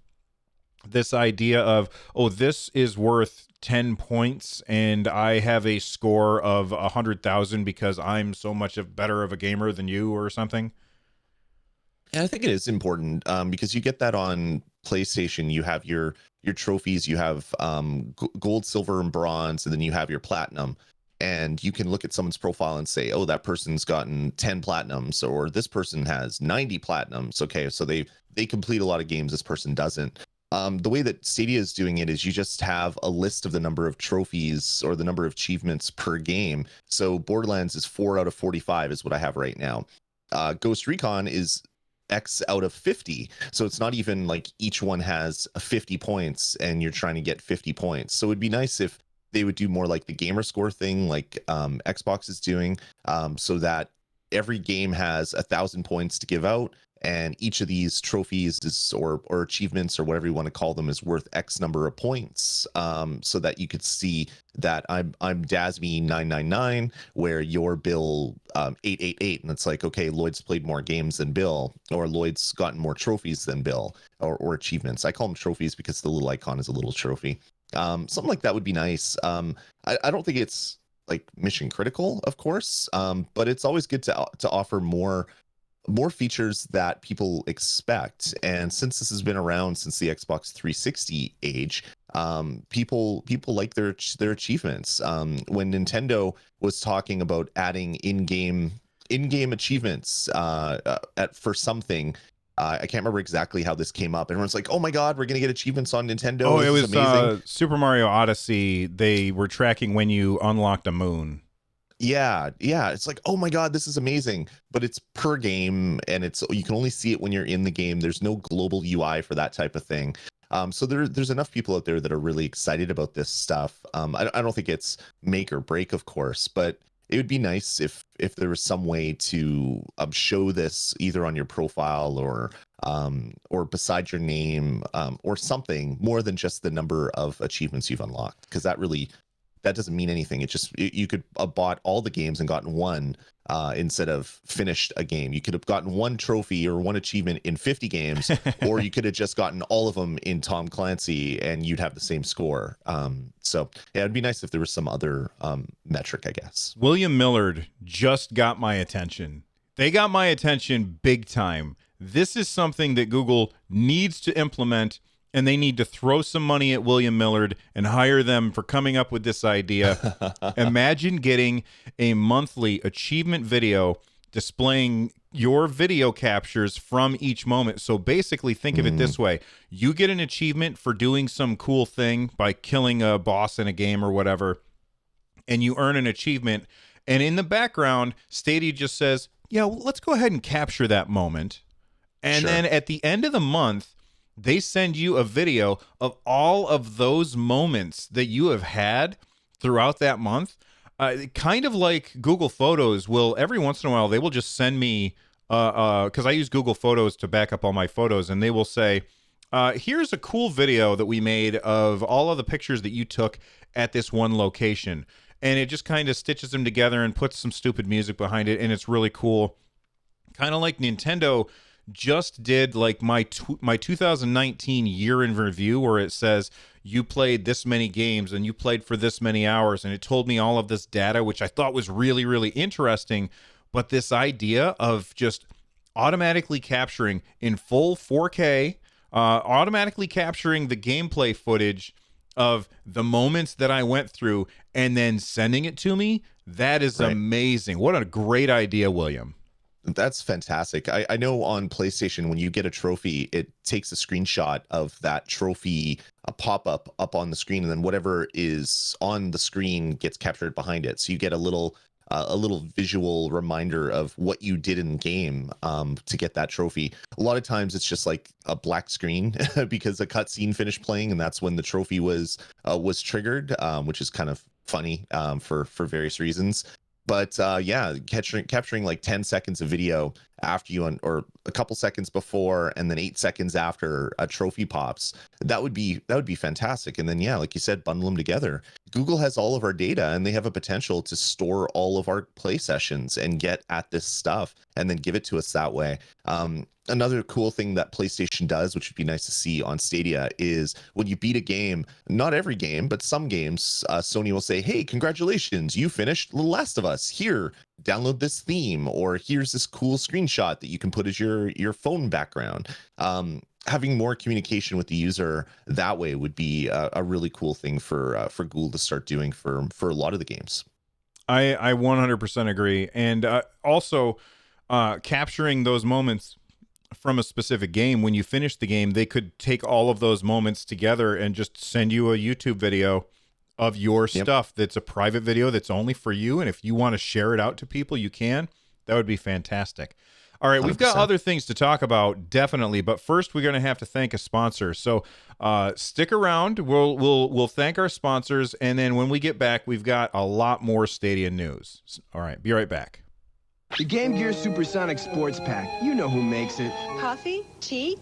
this idea of, oh, this is worth 10 points and I have a score of 100,000 because I'm so much better of a gamer than you or something? Yeah, I think it is important because you get that on PlayStation. You have your trophies, you have gold, silver, and bronze, and then you have your platinum. And you can look at someone's profile and say, oh, that person's gotten 10 platinums, or this person has 90 platinums. Okay, so they complete a lot of games. This person doesn't. The way that Stadia is doing it is you just have a list of the number of trophies or the number of achievements per game. So Borderlands is 4 out of 45 is what I have right now. Ghost Recon is X out of 50. So it's not even like each one has 50 points and you're trying to get 50 points. So it'd be nice if they would do more like the gamer score thing, like Xbox is doing, so that every game has 1,000 points to give out, and each of these trophies is or achievements or whatever you want to call them is worth X number of points, so that you could see that I'm Dasmy 999 where you're Bill 888, and it's like, okay, Lloyd's played more games than Bill, or Lloyd's gotten more trophies than Bill, or achievements. I call them trophies because the little icon is a little trophy. Something like that would be nice. I don't think it's like mission critical, of course, but it's always good to offer more features that people expect. And since this has been around since the Xbox 360 age, people like their achievements. When Nintendo was talking about adding in-game achievements for something, I can't remember exactly how this came up. Everyone's like, "Oh my God, we're gonna get achievements on Nintendo!" Oh, this it was is amazing. Super Mario Odyssey. They were tracking when you unlocked a moon. Yeah, it's like, oh my God, this is amazing, but it's per game, and you can only see it when you're in the game. There's no global UI for that type of thing. So there's enough people out there that are really excited about this stuff. I don't think it's make or break, of course, but it would be nice if there was some way to show this either on your profile or beside your name, or something more than just the number of achievements you've unlocked, because that doesn't mean anything. It just, you could have bought all the games and gotten one, instead of finished a game. You could have gotten one trophy or one achievement in 50 games, or you could have just gotten all of them in Tom Clancy and you'd have the same score. So yeah, it'd be nice if there was some other metric, I guess. William Millard just got my attention. They got my attention big time. This is something that Google needs to implement, and they need to throw some money at William Millard and hire them for coming up with this idea. Imagine getting a monthly achievement video displaying your video captures from each moment. So basically, think of it this way. You get an achievement for doing some cool thing by killing a boss in a game or whatever, and you earn an achievement. And in the background, Stadia just says, yeah, well, let's go ahead and capture that moment. And Sure. then at the end of the month, they send you a video of all of those moments that you have had throughout that month. Kind of like Google Photos will, every once in a while, they will just send me, because I use Google Photos to back up all my photos, and they will say, here's a cool video that we made of all of the pictures that you took at this one location. And it just kind of stitches them together and puts some stupid music behind it, and it's really cool. Kind of like Nintendo just did like my 2019 year in review, where it says you played this many games and you played for this many hours, and it told me all of this data, which I thought was really, really interesting. But this idea of just automatically capturing in full 4K, automatically capturing the gameplay footage of the moments that I went through and then sending it to me, that is Right. amazing. What a great idea, William. That's fantastic. I know on PlayStation, when you get a trophy, it takes a screenshot of that trophy, a pop-up up on the screen, and then whatever is on the screen gets captured behind it. So you get a little visual reminder of what you did in game, to get that trophy. A lot of times it's just like a black screen because a cutscene finished playing, and that's when the trophy was triggered, which is kind of funny, for various reasons. But yeah, capturing like 10 seconds of video after you or a couple seconds before, and then 8 seconds after a trophy pops, that would be fantastic. And then yeah, like you said, bundle them together. Google has all of our data, and they have a potential to store all of our play sessions and get at this stuff and then give it to us that way. Another cool thing that PlayStation does, which would be nice to see on Stadia, is when you beat a game, not every game, but some games, Sony will say, hey, congratulations, you finished The Last of Us. Here, download this theme, or here's this cool screenshot that you can put as your phone background. Having more communication with the user that way would be a really cool thing for Google to start doing for a lot of the games. I 100% agree. And also capturing those moments from a specific game. When you finish the game, they could take all of those moments together and just send you a YouTube video of your stuff that's a private video that's only for you. And if you want to share it out to people, you can. That would be fantastic. All right, we've got 100%. other things to talk about, definitely, but first we're going to have to thank a sponsor. So stick around. We'll thank our sponsors, and then when we get back, we've got a lot more Stadia news. All right, be right back. The Game Gear Supersonic Sports Pack. You know who makes it. Coffee? Tea?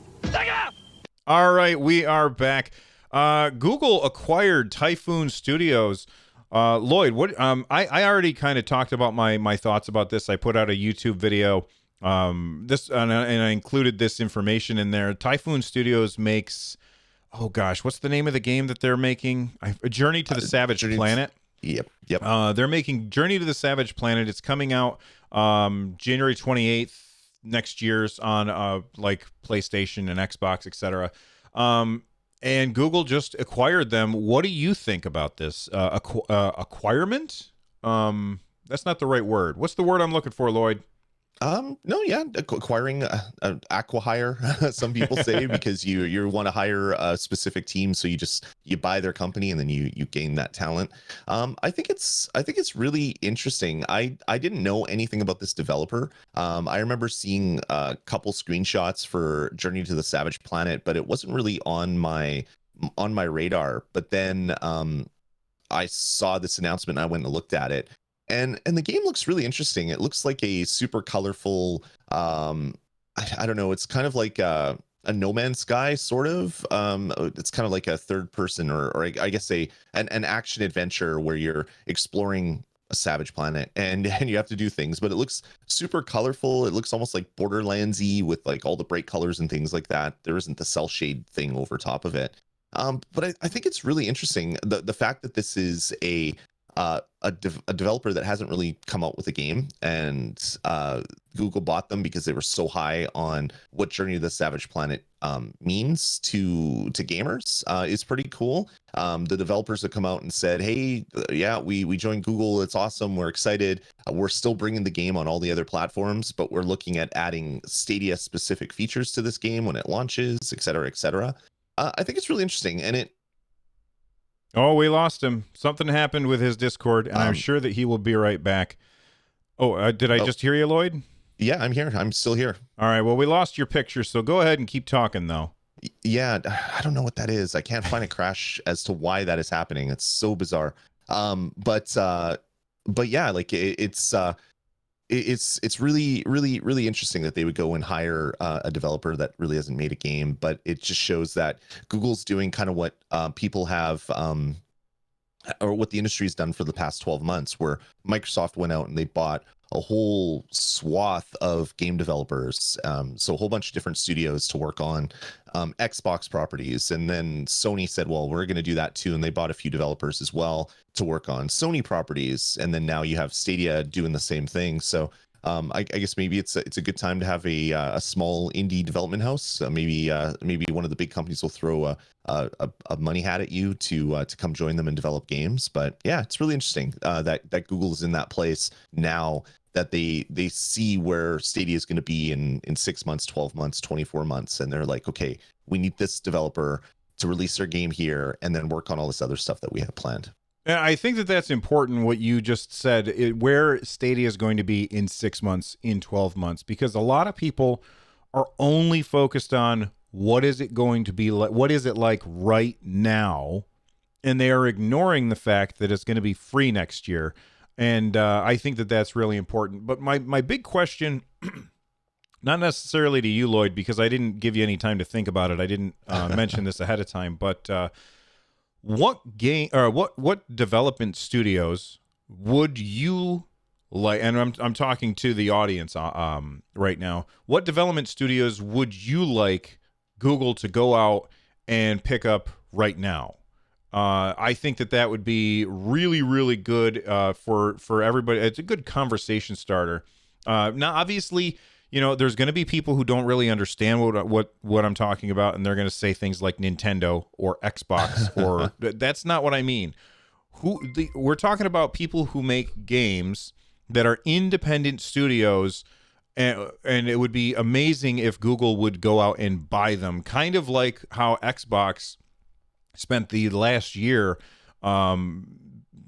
All right, we are back. Google acquired Typhoon Studios. Lloyd, what? I already kind of talked about my thoughts about this. I put out a YouTube video. And I included this information in there. Typhoon Studios makes, oh gosh, what's the name of the game that they're making? Journey to the Savage Planet. Yep. They're making Journey to the Savage Planet. It's coming out January 28th next year's on like PlayStation and Xbox, etc. And Google just acquired them. What do you think about this acquirement? That's not the right word. What's the word I'm looking for, Lloyd? No, yeah, acquiring acqui-hire, some people say, because you want to hire a specific team, so you buy their company and then you gain that talent. I think it's really interesting. I didn't know anything about this developer. I remember seeing a couple screenshots for Journey to the Savage Planet, but it wasn't really on my radar. But then I saw this announcement and I went and looked at it. And the game looks really interesting. It looks like a super colorful, I don't know, it's kind of like a No Man's Sky sort of. It's kind of like a third person or I guess an action adventure where you're exploring a savage planet and you have to do things, but it looks super colorful. It looks almost like Borderlands-y with like all the bright colors and things like that. There isn't the cell shade thing over top of it. But I think it's really interesting. The fact that this is a developer that hasn't really come out with a game, and Google bought them because they were so high on what Journey to the Savage Planet means to gamers is pretty cool. The developers have come out and said, hey, yeah, we joined Google. It's awesome. We're excited. We're still bringing the game on all the other platforms, but we're looking at adding Stadia specific features to this game when it launches, et cetera, et cetera. I think it's really interesting. And Oh, we lost him. Something happened with his Discord, and I'm sure that he will be right back. Oh, did I just hear you, Lloyd? Yeah, I'm here. I'm still here. All right. Well, we lost your picture, so go ahead and keep talking, though. Yeah, I don't know what that is. I can't find a crash as to why that is happening. It's so bizarre. But yeah, like it's really, really, really interesting that they would go and hire a developer that really hasn't made a game, but it just shows that Google's doing kind of what people have, or what the industry's done for the past 12 months, where Microsoft went out and they bought a whole swath of game developers. So a whole bunch of different studios to work on Xbox properties. And then Sony said, well, we're going to do that too. And they bought a few developers as well to work on Sony properties. And then now you have Stadia doing the same thing. So I guess maybe it's a good time to have a small indie development house. Maybe one of the big companies will throw a money hat at you to come join them and develop games. But yeah, it's really interesting that Google is in that place now, that they see where Stadia is going to be in 6 months, 12 months, 24 months. And they're like, okay, we need this developer to release their game here and then work on all this other stuff that we have planned. And I think that that's important, what you just said, where Stadia is going to be in 6 months, in 12 months, because a lot of people are only focused on what is it going to be like, what is it like right now, and they are ignoring the fact that it's going to be free next year. And I think that that's really important. But my big question, not necessarily to you, Lloyd, because I didn't give you any time to think about it. I didn't mention this ahead of time, but what game or what development studios would you like? And I'm talking to the audience right now. What development studios would you like Google to go out and pick up right now? I think that would be really, really good for everybody. It's a good conversation starter. Now, obviously, you know, there's going to be people who don't really understand what I'm talking about, and they're going to say things like Nintendo or Xbox, or that's not what I mean. We're talking about people who make games that are independent studios, and it would be amazing if Google would go out and buy them, kind of like how Xbox spent the last year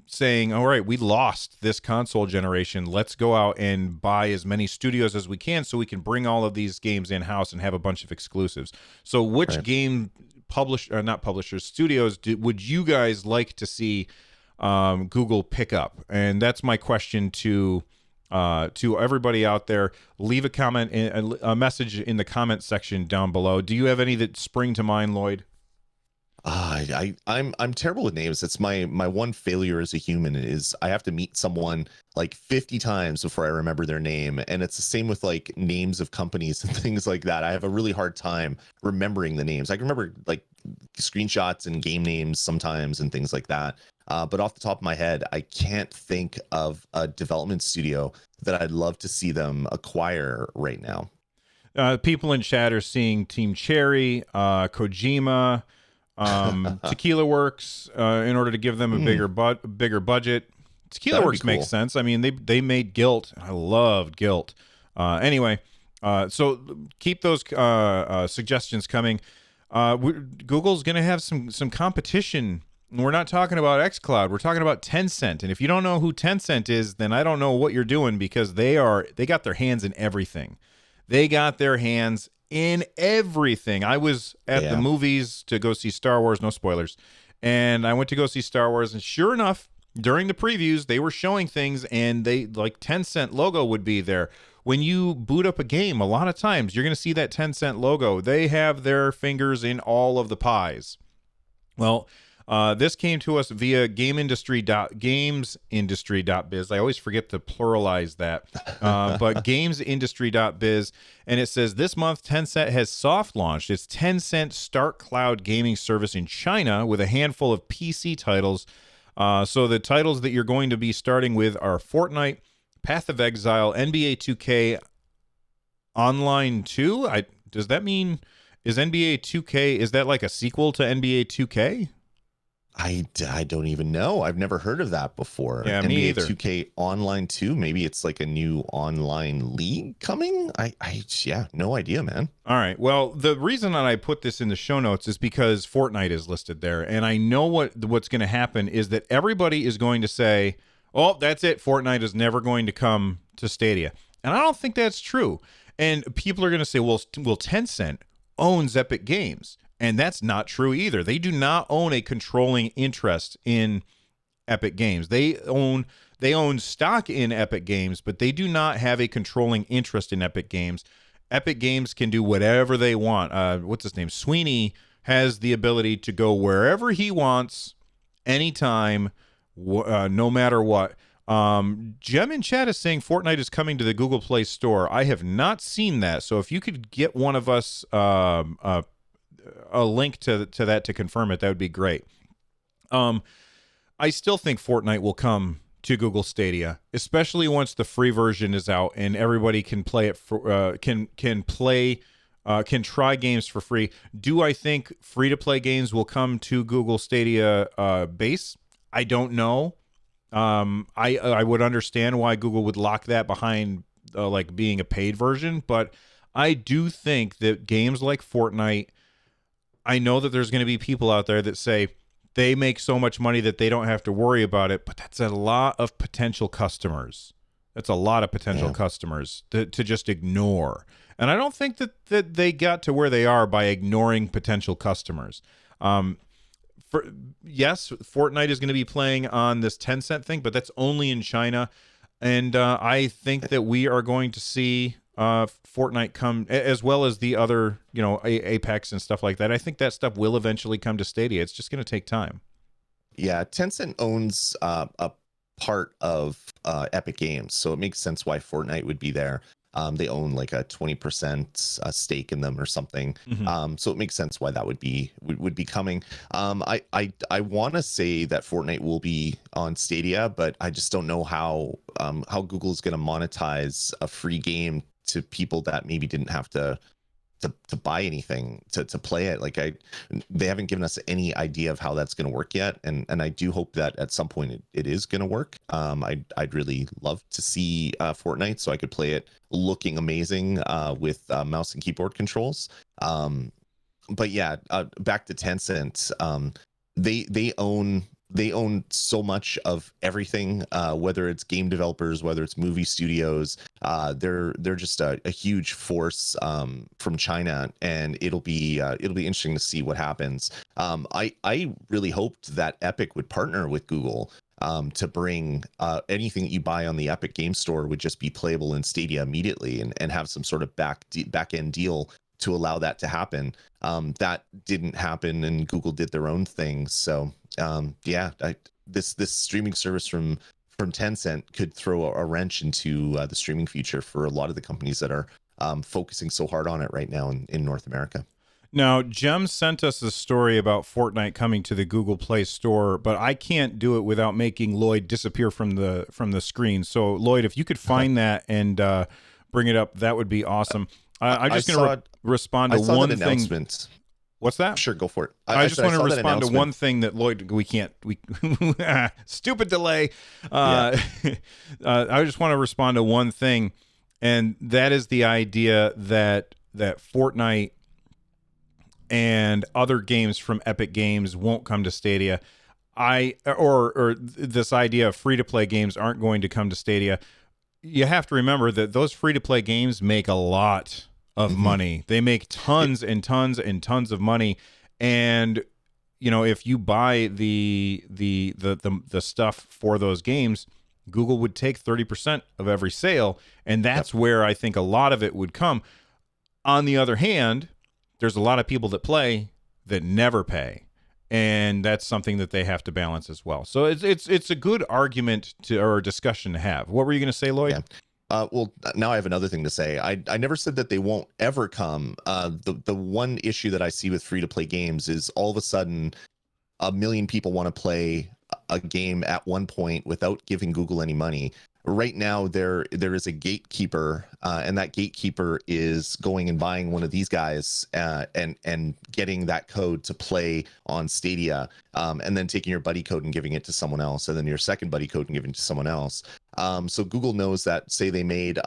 saying, all right, we lost this console generation. Let's go out and buy as many studios as we can so we can bring all of these games in-house and have a bunch of exclusives. So which game studios would you guys like to see Google pick up? And that's my question to To everybody out there, leave a comment, a message in the comment section down below. Do you have any that spring to mind, Lloyd? I'm terrible with names. It's my one failure as a human is I have to meet someone like 50 times before I remember their name. And it's the same with like names of companies and things like that. I have a really hard time remembering the names. I can remember like screenshots and game names sometimes and things like that. But off the top of my head, I can't think of a development studio that I'd love to see them acquire right now. People in chat are seeing Team Cherry, Kojima, Tequila Works, in order to give them a bigger budget. Tequila Works cool. makes sense. I mean, they made Guilt. I loved Guilt. Anyway, so keep those suggestions coming. Google's going to have some competition. We're not talking about xCloud. We're talking about Tencent. And if you don't know who Tencent is, then I don't know what you're doing, because they got their hands in everything. They got their hands in everything. I was at the movies to go see Star Wars, no spoilers. And I went to go see Star Wars, and sure enough, during the previews, they were showing things, and they like Tencent logo would be there. When you boot up a game, a lot of times you're going to see that Tencent logo. They have their fingers in all of the pies. Well, this came to us via gamesindustry.biz. I always forget to pluralize that, but gamesindustry.biz, and it says this month Tencent has soft launched its Tencent Start Cloud gaming service in China with a handful of PC titles. So the titles that you're going to be starting with are Fortnite, Path of Exile, NBA 2K Online 2. Does that mean, is NBA 2K, is that like a sequel to NBA 2K? I don't even know. I've never heard of that before. Yeah, NBA me either. 2K Online 2. Maybe it's like a new online league coming. Yeah, no idea, man. All right. Well, the reason that I put this in the show notes is because Fortnite is listed there, and I know what's going to happen is that everybody is going to say, "Oh, that's it. Fortnite is never going to come to Stadia," and I don't think that's true. And people are going to say, "Well, Tencent owns Epic Games." And that's not true either. They do not own a controlling interest in Epic Games. They own stock in Epic Games, but they do not have a controlling interest in Epic Games. Epic Games can do whatever they want. What's his name? Sweeney has the ability to go wherever he wants, anytime, no matter what. Jem in chat is saying Fortnite is coming to the Google Play Store. I have not seen that. So if you could get one of us a link to that to confirm it, that would be great. I still think Fortnite will come to Google Stadia, especially once the free version is out and everybody can play it for can try games for free. Do I think free to play games will come to Google Stadia base? I don't know. I would understand why Google would lock that behind like being a paid version, but I do think that games like Fortnite, I know that there's going to be people out there that say they make so much money that they don't have to worry about it, but that's a lot of potential customers. That's a lot of potential customers to just ignore. And I don't think that they got to where they are by ignoring potential customers. Yes, Fortnite is going to be playing on this Tencent thing, but that's only in China. And I think that we are going to see Fortnite come, as well as the other, Apex and stuff like that. I think that stuff will eventually come to Stadia. It's just going to take time. Yeah, Tencent owns a part of Epic Games, so it makes sense why Fortnite would be there. They own like a 20% stake in them or something. Mm-hmm. So it makes sense why that would be coming. I want to say that Fortnite will be on Stadia, but I just don't know how Google's going to monetize a free game to people that maybe didn't have to buy anything to play it. Like they haven't given us any idea of how that's going to work yet, and I do hope that at some point it is going to work. I'd really love to see Fortnite so I could play it looking amazing with mouse and keyboard controls. But yeah, back to Tencent. They own so much of everything, whether it's game developers, whether it's movie studios. They're just a huge force from China, and it'll be interesting to see what happens. I really hoped that Epic would partner with Google to bring anything that you buy on the Epic Game Store would just be playable in Stadia immediately, and have some sort of back end deal to allow that to happen. That didn't happen, and Google did their own thing. So this streaming service from Tencent could throw a wrench into the streaming future for a lot of the companies that are focusing so hard on it right now in North America. Now, Jem sent us a story about Fortnite coming to the Google Play Store, but I can't do it without making Lloyd disappear from the screen. So, Lloyd, if you could find that and bring it up, that would be awesome. I'm just going to respond to one thing. What's that? Sure, go for it. I just want to respond to one thing that Lloyd, we stupid delay. I just want to respond to one thing, and that is the idea that Fortnite and other games from Epic Games won't come to Stadia. Or this idea of free-to-play games aren't going to come to Stadia. You have to remember that those free-to-play games make a lot of money. They make tons and tons and tons of money. And if you buy the stuff for those games, Google would take 30% of every sale, and that's where I think a lot of it would come. On the other hand, there's a lot of people that play that never pay, and that's something that they have to balance as well. So it's a good argument or discussion to have. What were you going to say, Lloyd? Yeah. Well, now I have another thing to say. I never said that they won't ever come. The one issue that I see with free-to-play games is all of a sudden 1 million people want to play a game at one point without giving Google any money. Right now, there is a gatekeeper, and that gatekeeper is going and buying one of these guys and getting that code to play on Stadia, and then taking your buddy code and giving it to someone else, and then your second buddy code and giving it to someone else. So Google knows that, say they made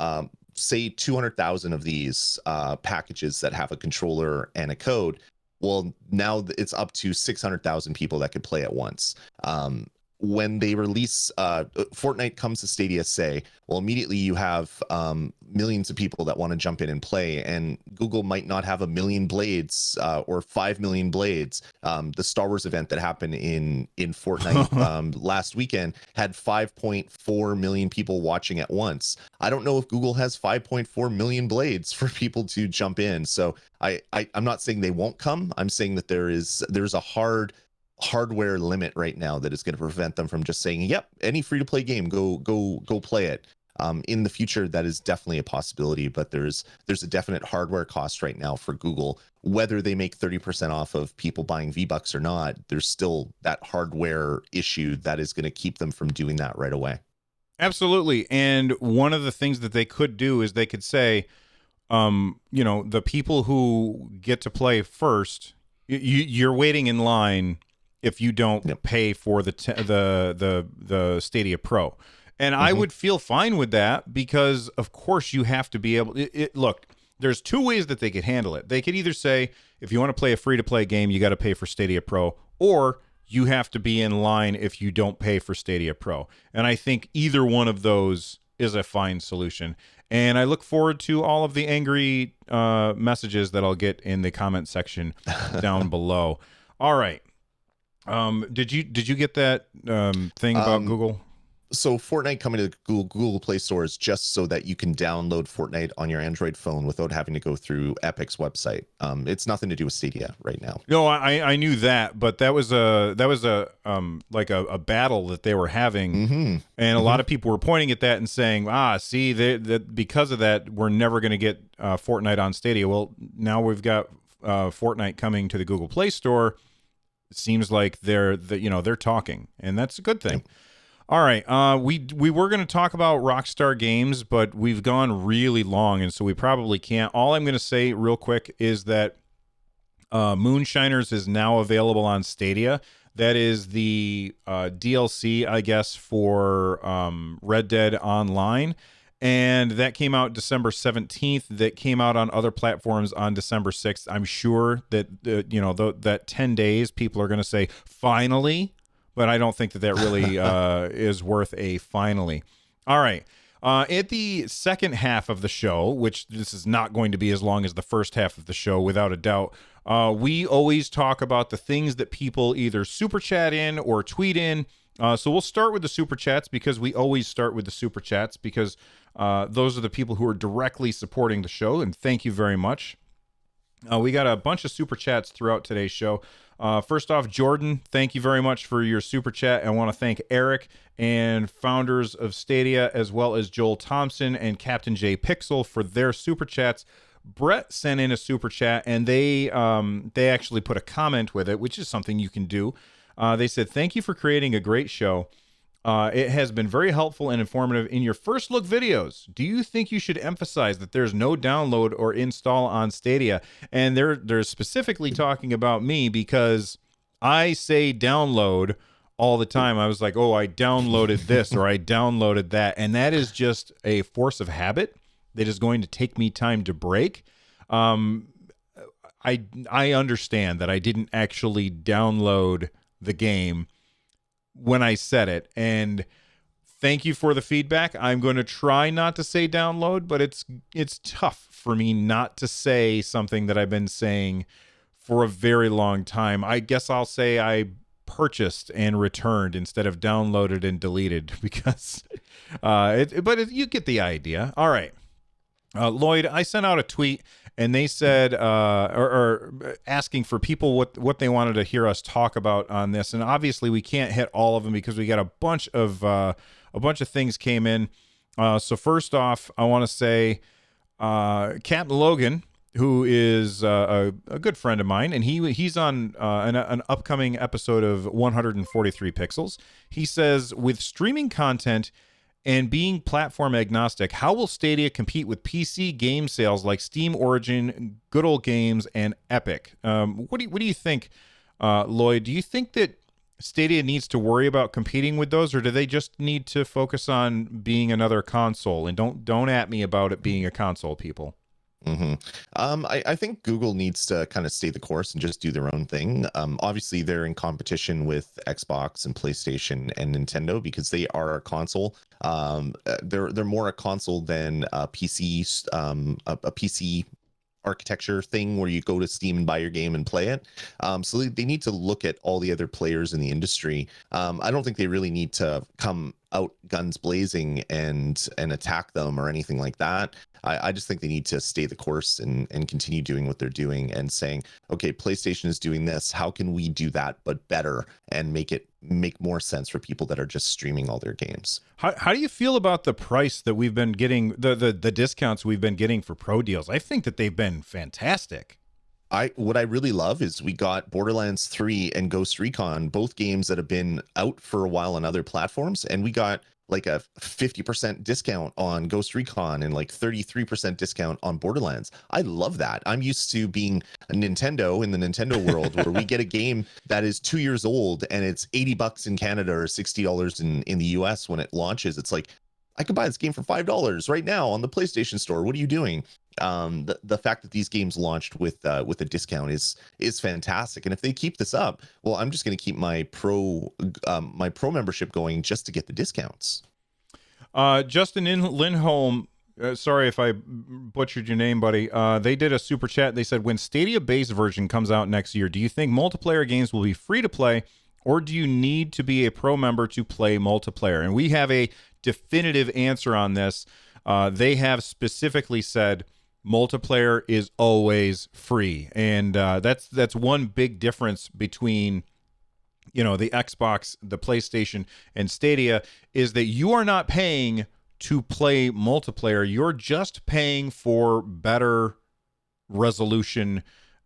200,000 of these packages that have a controller and a code. Well, now it's up to 600,000 people that could play at once. When they release Fortnite comes to Stadia, say, well, immediately you have millions of people that want to jump in and play, and Google might not have 1 million blades or 5 million blades. The Star Wars event that happened in Fortnite last weekend had 5.4 million people watching at once. I don't know if Google has 5.4 million blades for people to jump in. So I'm not saying they won't come. I'm saying that there's a hardware limit right now that is going to prevent them from just saying, yep, any free-to-play game, go play it. In the future, that is definitely a possibility, but there's a definite hardware cost right now for Google. Whether they make 30% off of people buying V-Bucks or not, there's still that hardware issue that is going to keep them from doing that right away. Absolutely. And one of the things that they could do is they could say, the people who get to play first, you're waiting in line if you don't pay for the Stadia Pro. And I would feel fine with that, because of course you have to be able look, there's two ways that they could handle it. They could either say, if you want to play a free-to-play game, you got to pay for Stadia Pro, or you have to be in line if you don't pay for Stadia Pro. And I think either one of those is a fine solution. And I look forward to all of the angry messages that I'll get in the comment section down below. All right. Did you get that thing about Google? So Fortnite coming to the Google Play Store is just so that you can download Fortnite on your Android phone without having to go through Epic's website. It's nothing to do with Stadia right now. No, I knew that, but that was a battle that they were having, and a lot of people were pointing at that and saying, see, that because of that, we're never going to get Fortnite on Stadia. Well, now we've got Fortnite coming to the Google Play Store. It seems like they're talking, and that's a good thing. All right, we were going to talk about Rockstar Games, but we've gone really long, and so we probably can't. All I'm going to say real quick is that Moonshiners is now available on Stadia. That is the DLC, I guess, for Red Dead Online. And that came out December 17th. That came out on other platforms on December 6th. I'm sure that, that 10 days, people are going to say, finally. But I don't think that really is worth a finally. All right. At the second half of the show, which this is not going to be as long as the first half of the show, without a doubt, we always talk about the things that people either super chat in or tweet in So we'll start with the super chats because we always start with the super chats because those are the people who are directly supporting the show, and thank you very much. We got a bunch of super chats throughout today's show. First off, Jordan, thank you very much for your super chat. I want to thank Eric and founders of Stadia, as well as Joel Thompson and Captain J Pixel for their super chats. Brett sent in a super chat, and they actually put a comment with it, which is something you can do. They said, "Thank you for creating a great show. It has been very helpful and informative in your first look videos. Do you think you should emphasize that there's no download or install on Stadia?" And they're specifically talking about me because I say download all the time. I was like, oh, I downloaded this or I downloaded that. And that is just a force of habit that is going to take me time to break. I understand that I didn't actually download the game when I said it, and thank you for the feedback. I'm going to try not to say download, but it's tough for me not to say something that I've been saying for a very long time. I guess I'll say I purchased and returned instead of downloaded and deleted because you get the idea. All right. Lloyd, I sent out a tweet and they said, or asking for people what they wanted to hear us talk about on this. And obviously we can't hit all of them because we got a bunch of things came in. So first off, I want to say, Captain Logan, who is a good friend of mine, and he's on an upcoming episode of 143 Pixels. He says, with streaming content and being platform agnostic, how will Stadia compete with PC game sales like Steam Origin, Good Old Games, and Epic? What do you think, Lloyd? Do you think that Stadia needs to worry about competing with those, or do they just need to focus on being another console? And don't at me about it being a console, people. I think Google needs to kind of stay the course and just do their own thing. Obviously, they're in competition with Xbox and PlayStation and Nintendo because they are a console. They're more a console than a PC, a PC architecture thing where you go to Steam and buy your game and play it. So they need to look at all the other players in the industry. I don't think they really need to come out guns blazing and attack them or anything like that. I just think they need to stay the course and continue doing what they're doing and saying, okay, PlayStation is doing this. How can we do that, but better, and make more sense for people that are just streaming all their games? How do you feel about the price that we've been getting, the discounts we've been getting for pro deals? I think that they've been fantastic. What I really love is we got Borderlands 3 and Ghost Recon, both games that have been out for a while on other platforms, and we got like a 50% discount on Ghost Recon and like 33% discount on Borderlands. I love that. I'm used to being a Nintendo in the Nintendo world where we get a game that is 2 years old and it's $80 in Canada or $60 in the US when it launches. It's like, I could buy this game for $5 right now on the PlayStation Store. What are you doing? The fact that these games launched with a discount is fantastic, and if they keep this up, well, I'm just going to keep my pro membership going just to get the discounts. Justin Lindholm, sorry if I butchered your name, buddy. They did a super chat. They said, when Stadia base version comes out next year, do you think multiplayer games will be free to play, or do you need to be a pro member to play multiplayer? And we have a definitive answer on this. They have specifically said multiplayer is always free, and that's one big difference between the Xbox, the PlayStation, and Stadia, is that you are not paying to play multiplayer. You're just paying for better resolution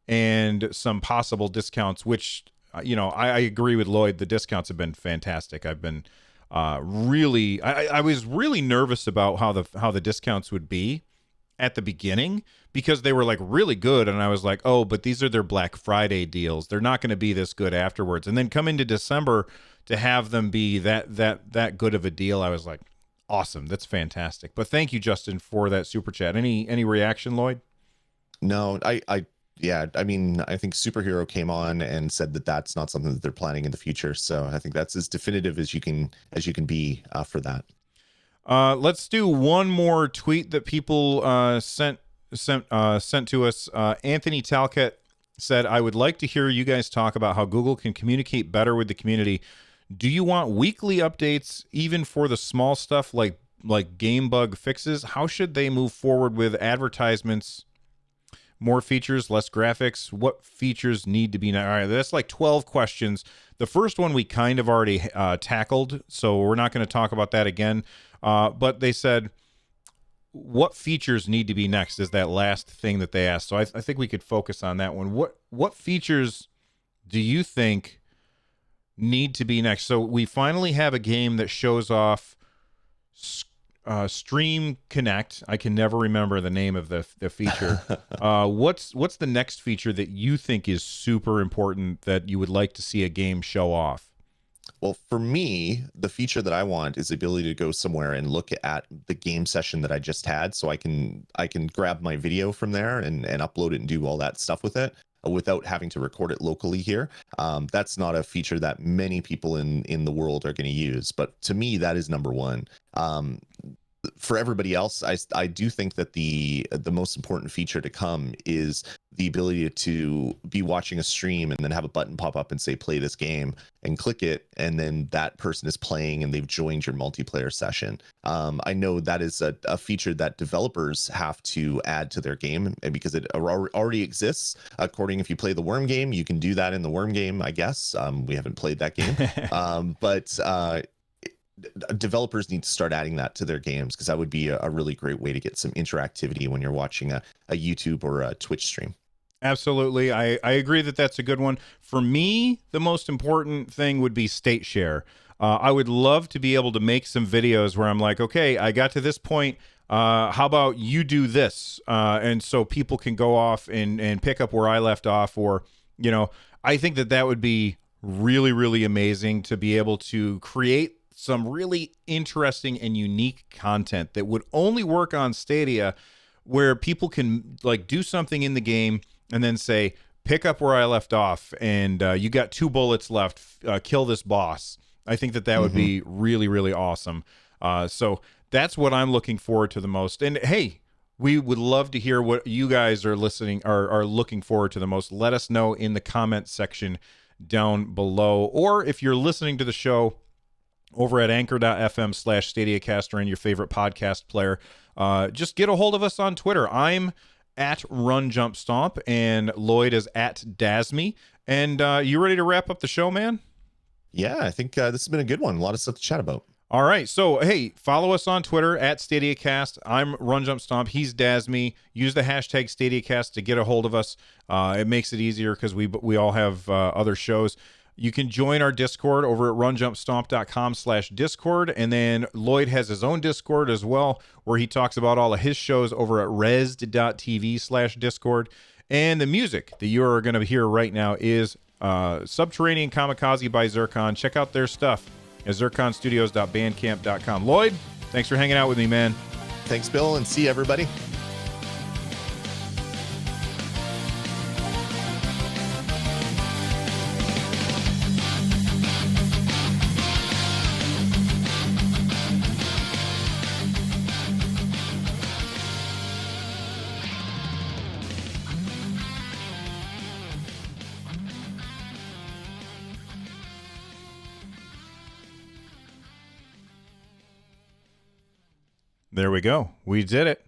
and some possible discounts, which I agree with Lloyd. The discounts have been fantastic. I've been I was really nervous about how the discounts would be at the beginning, because they were like really good, and I was like, oh, but these are their Black Friday deals. They're not going to be this good afterwards. And then come into December to have them be that good of a deal, I was like, awesome, that's fantastic. But thank you, Justin, for that super chat. Any reaction, Lloyd? No, yeah, I mean, I think Superhero came on and said that that's not something that they're planning in the future. So I think that's as definitive as you can be for that. Let's do one more tweet that people sent to us. Anthony Talcott said, I would like to hear you guys talk about how Google can communicate better with the community. Do you want weekly updates even for the small stuff like game bug fixes? How should they move forward with advertisements? More features, less graphics. What features need to be? All right, that's like 12 questions. The first one we kind of already tackled, so we're not going to talk about that again. But they said, what features need to be next is that last thing that they asked. So I think we could focus on that one. What features do you think need to be next? So we finally have a game that shows off Stream Connect. I can never remember the name of the feature. What's the next feature that you think is super important that you would like to see a game show off? Well, for me, the feature that I want is the ability to go somewhere and look at the game session that I just had, so I can grab my video from there and upload it and do all that stuff with it without having to record it locally here. That's not a feature that many people in the world are going to use, but to me, that is number one. For everybody else, I do think that the most important feature to come is the ability to be watching a stream and then have a button pop up and say play this game, and click it, and then that person is playing and they've joined your multiplayer session. I know that is a feature that developers have to add to their game, and because it already exists. According, if you play the Worm game, you can do that in the Worm game, I guess. We haven't played that game, but developers need to start adding that to their games, because that would be a really great way to get some interactivity when you're watching a YouTube or a Twitch stream. Absolutely. I agree that that's a good one. For me, the most important thing would be state share. I would love to be able to make some videos where I'm like, okay, I got to this point. How about you do this? And so people can go off and pick up where I left off. Or, I think that would be really, really amazing to be able to create some really interesting and unique content that would only work on Stadia, where people can like do something in the game and then say, pick up where I left off, and you got 2 bullets left, kill this boss. I think that would be really, really awesome. So that's what I'm looking forward to the most. And hey, we would love to hear what you guys are looking forward to the most. Let us know in the comment section down below, or if you're listening to the show over at anchor.fm/Stadiacast or in your favorite podcast player, just get a hold of us on Twitter. I'm at RunJumpStomp, and Lloyd is at Dasme. And you ready to wrap up the show, man? Yeah, I think this has been a good one. A lot of stuff to chat about. All right. So, hey, follow us on Twitter at Stadiacast. I'm RunJumpStomp. He's Dasme. Use the hashtag Stadiacast to get a hold of us. It makes it easier because we all have other shows. You can join our Discord over at runjumpstomp.com/Discord. And then Lloyd has his own Discord as well, where he talks about all of his shows over at resd.tv/Discord. And the music that you are going to hear right now is Subterranean Kamikaze by Zircon. Check out their stuff at zirconstudios.bandcamp.com. Lloyd, thanks for hanging out with me, man. Thanks, Bill, and see everybody. There we go. We did it.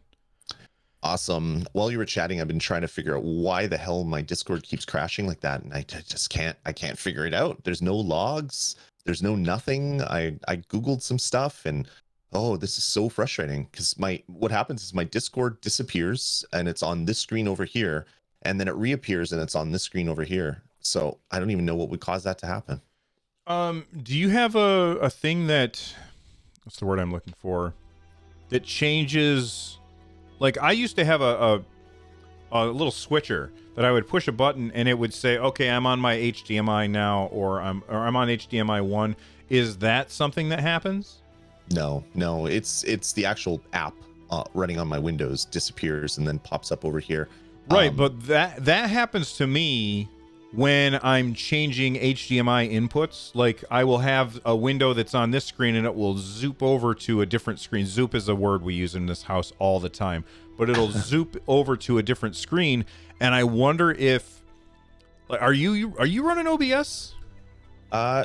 Awesome. While you were chatting, I've been trying to figure out why the hell my Discord keeps crashing like that, and I just can't figure it out. There's no logs. There's no nothing. I Googled some stuff, and this is so frustrating, because what happens is my Discord disappears and it's on this screen over here, and then it reappears and it's on this screen over here. So I don't even know what would cause that to happen. Do you have a thing that, what's the word I'm looking for, that changes? Like, I used to have a little switcher that I would push a button and it would say, okay, I'm on my HDMI now, or I'm on HDMI 1. Is that something that happens? No, it's the actual app running on my Windows disappears and then pops up over here. Right, but that happens to me when I'm changing HDMI inputs. Like, I will have a window that's on this screen and it will zoop over to a different screen. Zoop is a word we use in this house all the time, but it'll zoop over to a different screen. And I wonder if, are you running OBS?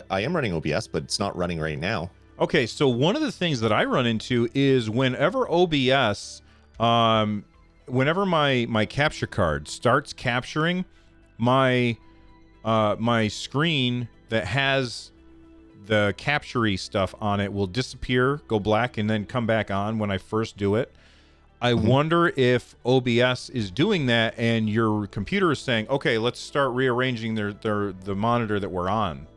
I am running OBS, but it's not running right now. Okay, so one of the things that I run into is whenever OBS, whenever my capture card starts capturing, my my screen that has the capture-y stuff on it will disappear, go black, and then come back on when I first do it. I wonder if OBS is doing that and your computer is saying, okay, let's start rearranging the monitor that we're on.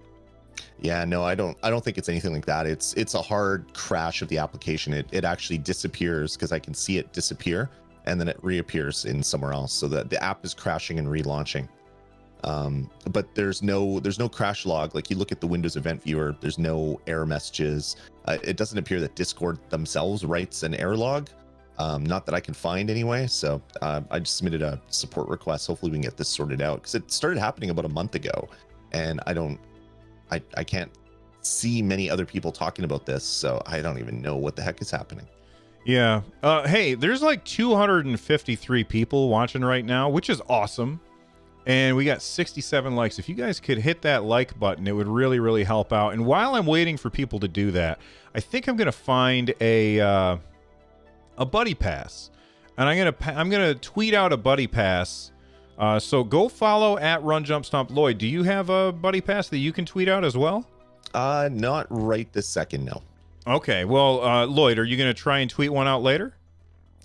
Yeah, no, I don't think it's anything like that. It's a hard crash of the application. It actually disappears because I can see it disappear, and then it reappears in somewhere else. So that the app is crashing and relaunching. But there's no crash log. Like you look at the Windows Event Viewer, there's no error messages. It doesn't appear that Discord themselves writes an error log. Not that I can find anyway. So I just submitted a support request. Hopefully we can get this sorted out, because it started happening about a month ago, and I can't see many other people talking about this, so I don't even know what the heck is happening. Yeah. Hey, there's like 253 people watching right now, which is awesome. And we got 67 likes. If you guys could hit that like button, it would really, really help out. And while I'm waiting for people to do that, I think I'm going to find a buddy pass. And I'm going to tweet out a buddy pass. So go follow at Run Jump Stomp Lloyd. Do you have a buddy pass that you can tweet out as well? Not right this second, no. Okay. Well, Lloyd, are you going to try and tweet one out later?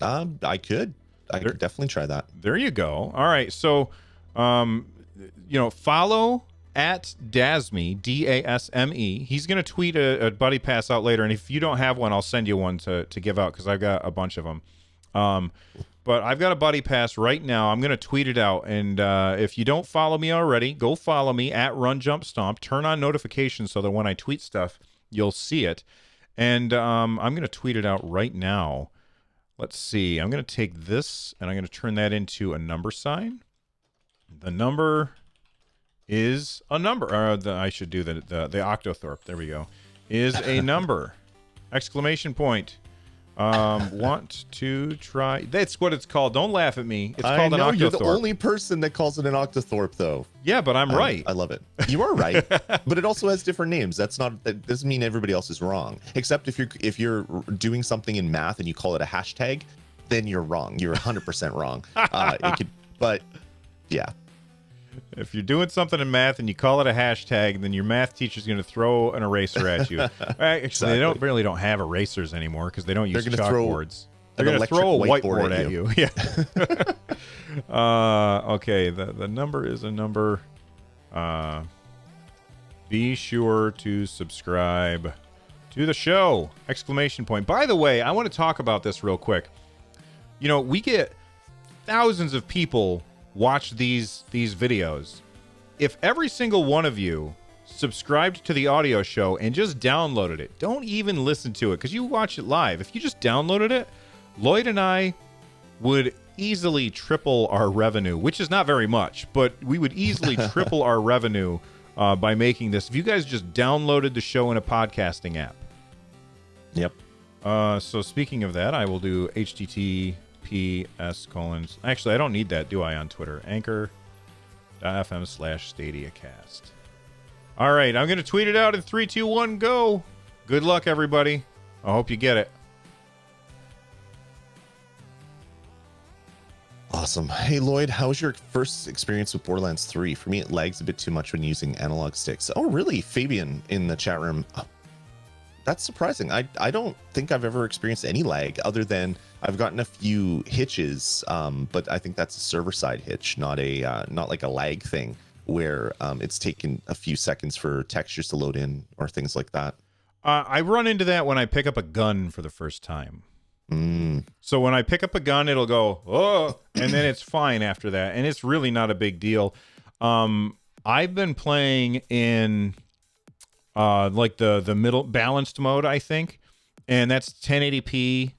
I could definitely try that. There you go. All right. So, follow at Dasme, Dasme. He's going to tweet a buddy pass out later. And if you don't have one, I'll send you one to give out, because I've got a bunch of them. But I've got a buddy pass right now. I'm going to tweet it out. And if you don't follow me already, go follow me at Run Jump Stomp. Turn on notifications so that when I tweet stuff, you'll see it. And I'm going to tweet it out right now. Let's see. I'm going to take this and I'm going to turn that into a number sign. The number is a number. I should do the octothorpe. There we go. Is a number. Exclamation point. Want to try. That's what it's called. Don't laugh at me. It's called an octothorpe. You're the only person that calls it an octothorpe, though. Yeah, but I'm right. I love it. You are right, but it also has different names. That doesn't mean everybody else is wrong. Except if you're doing something in math and you call it a hashtag, then you're wrong. You're 100% wrong. But yeah. If you're doing something in math and you call it a hashtag, then your math teacher's going to throw an eraser at you. Actually, exactly. They don't have erasers anymore because they don't use chalkboards. They're going to throw a whiteboard at you. Yeah. Okay. The number is a number. Be sure to subscribe to the show! Exclamation point. By the way, I want to talk about this real quick. We get thousands of people watch these videos. If every single one of you subscribed to the audio show and just downloaded it, don't even listen to it because you watch it live. If you just downloaded it, Lloyd and I would easily triple our revenue, which is not very much, but we would easily triple our revenue by making this. If you guys just downloaded the show in a podcasting app. Yep. So speaking of that, I will do https:/. Actually, I don't need that, do I, on Twitter? Anchor.fm/Stadiacast. All right, I'm going to tweet it out in 3, 2, 1, go. Good luck, everybody. I hope you get it. Awesome. Hey, Lloyd, how was your first experience with Borderlands 3? For me, it lags a bit too much when using analog sticks. Oh, really? Fabian in the chat room. Oh, that's surprising. I don't think I've ever experienced any lag other than I've gotten a few hitches, but I think that's a server-side hitch, not like a lag thing where it's taken a few seconds for textures to load in or things like that. I run into that when I pick up a gun for the first time. So when I pick up a gun, it'll go, oh, and then it's fine after that. And it's really not a big deal. I've been playing in like the middle balanced mode, I think. And that's 1080p,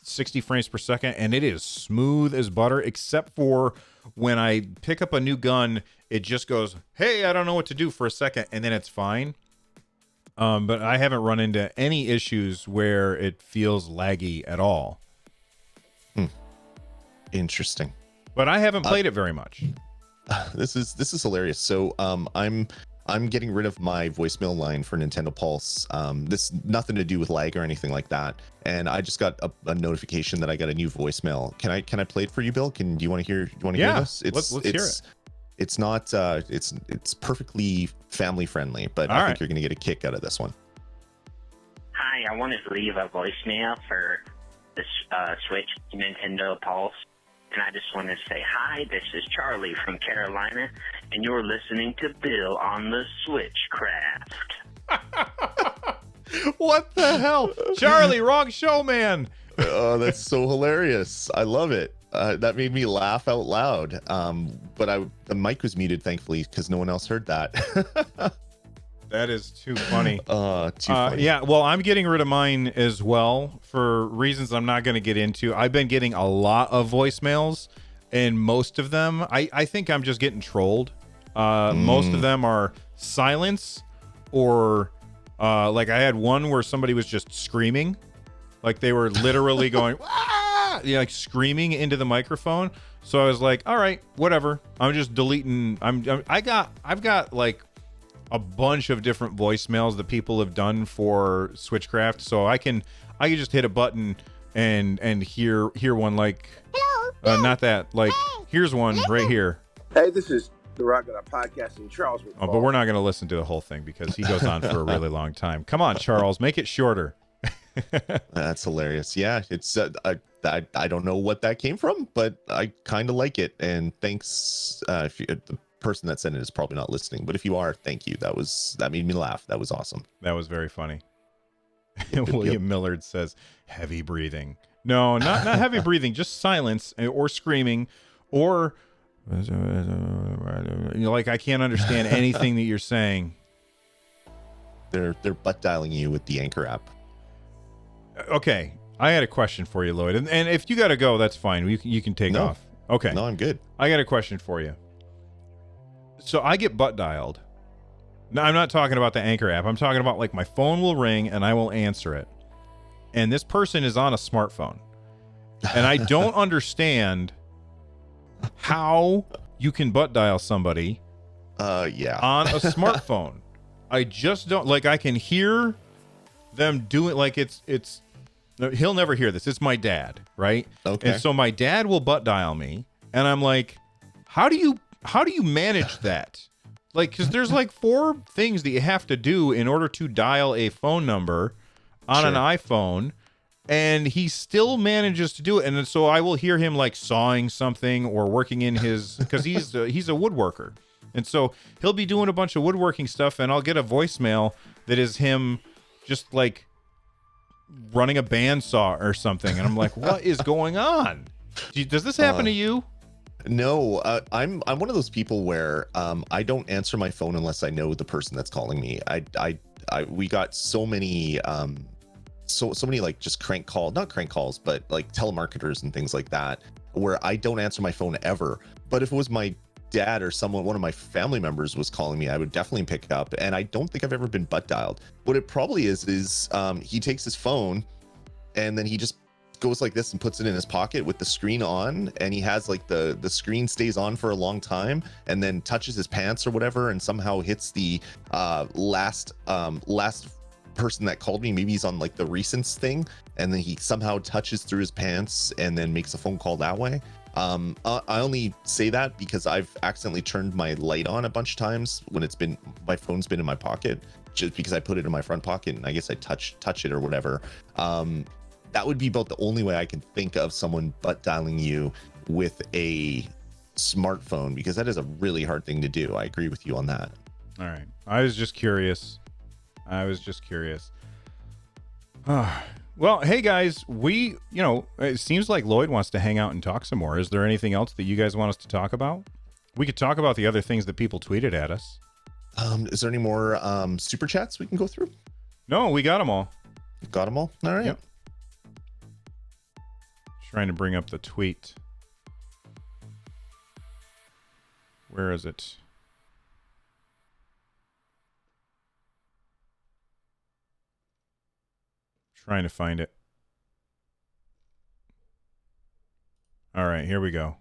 60 frames per second. And it is smooth as butter, except for when I pick up a new gun, it just goes, hey, I don't know what to do for a second. And then it's fine. But I haven't run into any issues where it feels laggy at all. Interesting. But I haven't played it very much. This is hilarious. So I'm I'm getting rid of my voicemail line for Nintendo Pulse. This nothing to do with lag or anything like that. And I just got a notification that I got a new voicemail. Can I play it for you, Bill? Do you want to hear? Do you want to hear this? Let's hear it. It's not. It's perfectly family friendly, but I think you're gonna get a kick out of this one. Hi, I wanted to leave a voicemail for the Switch Nintendo Pulse. And I just wanted to say, hi, this is Charlie from Carolina, and you're listening to Bill on the Switchcraft. What the hell? Charlie, wrong show, man. Oh, that's so hilarious. I love it. That made me laugh out loud. But the mic was muted, thankfully, because no one else heard that. That is too funny. Too funny. Yeah, well, I'm getting rid of mine as well for reasons I'm not going to get into. I've been getting a lot of voicemails, and most of them, I think I'm just getting trolled. Most of them are silence, or like I had one where somebody was just screaming. Like they were literally going, ah! Yeah, like screaming into the microphone. So I was like, all right, whatever. I'm just deleting. I've got like a bunch of different voicemails that people have done for Switchcraft, so I can just hit a button and hear one like not that like here's one right here. Hey, this is the Rock of the Podcasting Charles. Oh, but we're not going to listen to the whole thing because he goes on for a really long time. Come on, Charles, make it shorter. That's hilarious. Yeah, it's I don't know what that came from, but I kind of like it. And thanks if the person that sent it is probably not listening, but if you are, thank you. That made me laugh. That was awesome. That was very funny. William Millard says heavy breathing. No, not heavy breathing, just silence or screaming or like I can't understand anything that you're saying. They're butt dialing you with the Anchor app. Okay, I had a question for you, Lloyd, and if you got to go, that's fine. You can take off. Okay. No, I'm good. I got a question for you. So I get butt dialed. Now, I'm not talking about the Anchor app. I'm talking about like my phone will ring and I will answer it. And this person is on a smartphone. And I don't understand how you can butt dial somebody on a smartphone. I just don't like I can hear them doing like it's he'll never hear this. It's my dad, right? Okay. And so my dad will butt dial me and I'm like, how do you manage that? Like, because there's like 4 things that you have to do in order to dial a phone number on an iPhone, and he still manages to do it. And so I will hear him like sawing something or working in his, because he's a woodworker, and so he'll be doing a bunch of woodworking stuff, and I'll get a voicemail that is him just like running a bandsaw or something, and I'm like, what is going on? Does this happen to you? No, I'm one of those people where I don't answer my phone unless I know the person that's calling me. We got so many so many like just not crank calls, but like telemarketers and things like that, where I don't answer my phone ever. But if it was my dad or one of my family members was calling me, I would definitely pick up. And I don't think I've ever been butt dialed. What it probably is he takes his phone and then he just goes like this and puts it in his pocket with the screen on, and he has like the screen stays on for a long time and then touches his pants or whatever and somehow hits the last person that called me. Maybe he's on like the recents thing, and then he somehow touches through his pants and then makes a phone call that way. I only say that because I've accidentally turned my light on a bunch of times when my phone's been in my pocket, just because I put it in my front pocket and I guess I touch it or whatever. That would be about the only way I can think of someone butt dialing you with a smartphone, because that is a really hard thing to do. I agree with you on that. All right. I was just curious. Well, hey guys, it seems like Lloyd wants to hang out and talk some more. Is there anything else that you guys want us to talk about? We could talk about the other things that people tweeted at us. Is there any more super chats we can go through? No, we got them all. Got them all? All right. Yep. Trying to bring up the tweet. Where is it? Trying to find it. All right, here we go.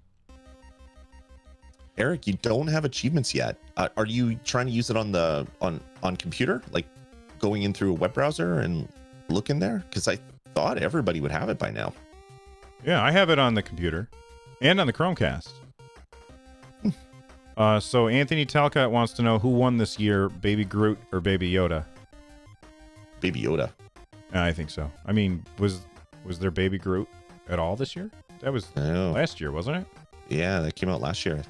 Eric, you don't have achievements yet. Are you trying to use it on computer, like going in through a web browser and looking there? Because I thought everybody would have it by now. Yeah, I have it on the computer and on the Chromecast. So Anthony Talcott wants to know who won this year, Baby Groot or Baby Yoda? Baby Yoda. I think so. I mean, was there Baby Groot at all this year? That was last year, wasn't it? Yeah, that came out last year.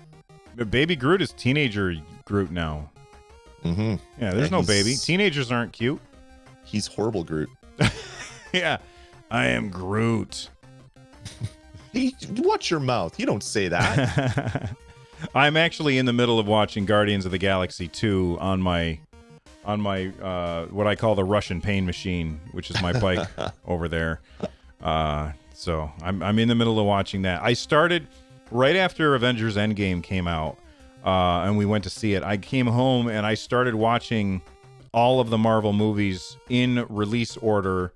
But Baby Groot is teenager Groot now. Mm-hmm. Yeah, there's no baby. Teenagers aren't cute. He's horrible Groot. Yeah, I am Groot. Hey, watch your mouth. You don't say that. I'm actually in the middle of watching Guardians of the Galaxy 2 on my what I call the Russian pain machine, which is my bike over there. So I'm in the middle of watching that. I started right after Avengers Endgame came out, and we went to see it. I came home and I started watching all of the Marvel movies in release order,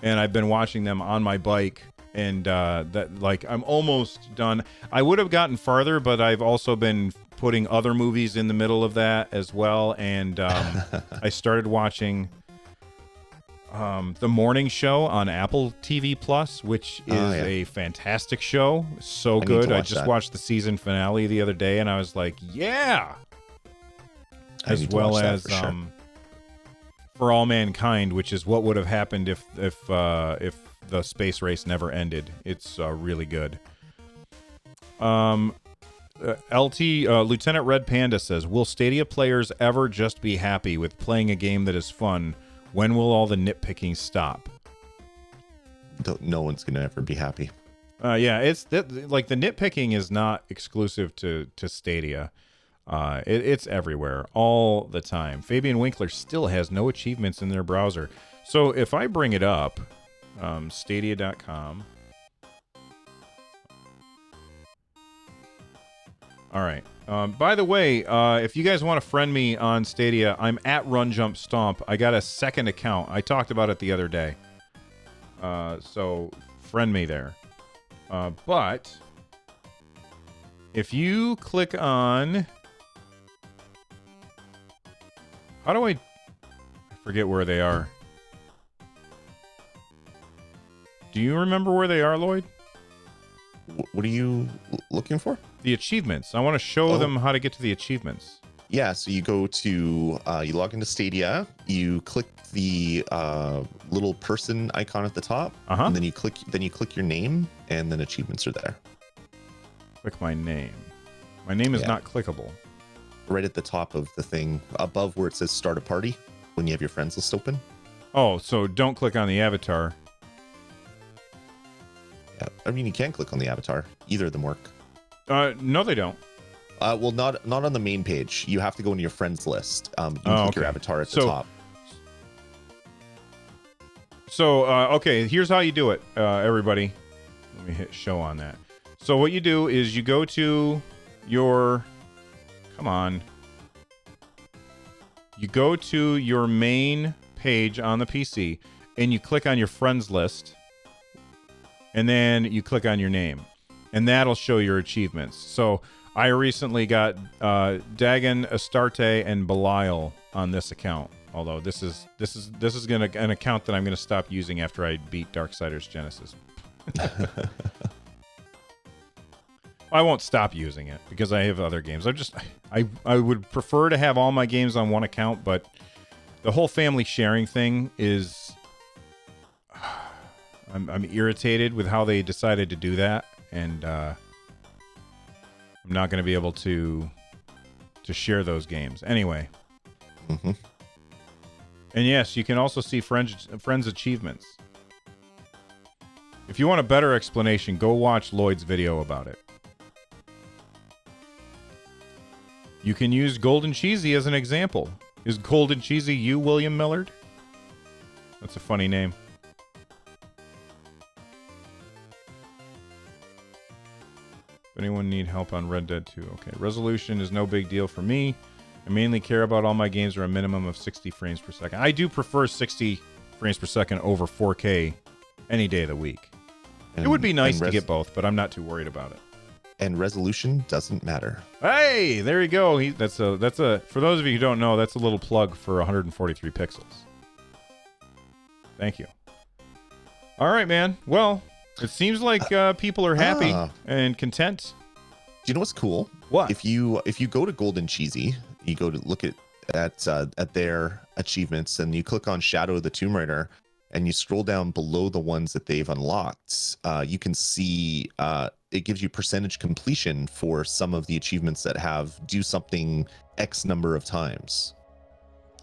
and I've been watching them on my bike. And I'm almost done. I would have gotten farther, but I've also been putting other movies in the middle of that as well. And I started watching The Morning Show on Apple TV Plus, which is a fantastic show. So good. I just watched the season finale the other day, and I was like, yeah. As well as For All Mankind, which is what would have happened if the space race never ended. It's really good. Lieutenant Red Panda says, will Stadia players ever just be happy with playing a game that is fun? When will all the nitpicking stop? No one's gonna ever be happy. Yeah, it's like the nitpicking is not exclusive to Stadia. It's everywhere all the time. Fabian Winkler still has no achievements in their browser. So if I bring it up, Stadia.com. All right. By the way, if you guys want to friend me on Stadia, I'm at Run Jump Stomp. I got a second account. I talked about it the other day. So friend me there. But if you click on, how do I forget where they are? Do you remember where they are, Lloyd? What are you looking for? The achievements. I want to show them how to get to the achievements. Yeah, so you go to, you log into Stadia, you click the little person icon at the top, and then you click your name, and then achievements are there. Click my name. My name is not clickable. Right at the top of the thing, above where it says start a party, when you have your friends list open. Oh, so don't click on the avatar. Yeah, I mean, you can click on the avatar. Either of them work. No, they don't. Well, not on the main page. You have to go into your friends list. You can click your avatar at the top. So, okay, here's how you do it, everybody. Let me hit show on that. So what you do is you go to your... Come on. You go to your main page on the PC, and you click on your friends list, and then you click on your name, and that'll show your achievements. So I recently got Dagon, Astarte, and Belial on this account. Although this is an account that I'm gonna stop using after I beat Darksiders Genesis. I won't stop using it because I have other games. I would prefer to have all my games on one account, but the whole family sharing thing is I'm irritated with how they decided to do that, and I'm not going to be able to share those games anyway. Mm-hmm. And yes, you can also see friends achievements. If you want a better explanation, go watch Lloyd's video about it. You can use Golden Cheesy as an example. Is Golden Cheesy you, William Millard? That's a funny name. Anyone need help on Red Dead 2? Okay. Resolution is no big deal for me. I mainly care about all my games are a minimum of 60 frames per second. I do prefer 60 frames per second over 4K any day of the week. It would be nice to get both, but I'm not too worried about it. and resolution doesn't matter. Hey, there you go. That's a for those of you who don't know, that's a little plug for 143 pixels. Thank you. All right, man. Well, it seems like people are happy and content. Do you know what's cool? What? If you go to Golden Cheesy, you go to look at their achievements, and you click on Shadow of the Tomb Raider, and you scroll down below the ones that they've unlocked, you can see it gives you percentage completion for some of the achievements that have do something X number of times.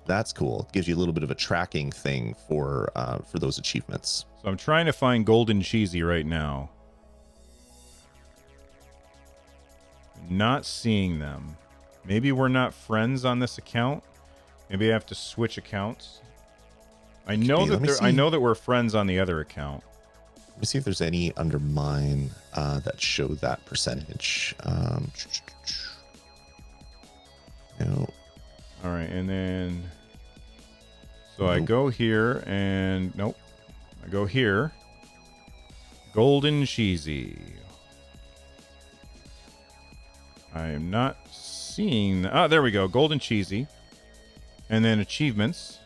That's cool. It gives you a little bit of a tracking thing for those achievements. So I'm trying to find Golden Cheesy right now. Not seeing them. Maybe we're not friends on this account. Maybe I have to switch accounts. I know that we're friends on the other account. Let me see if there's any under mine that show that percentage. No. All right, and then so I go here and nope. I go here. Golden Cheesy. I am not seeing. There we go. Golden Cheesy, and then achievements.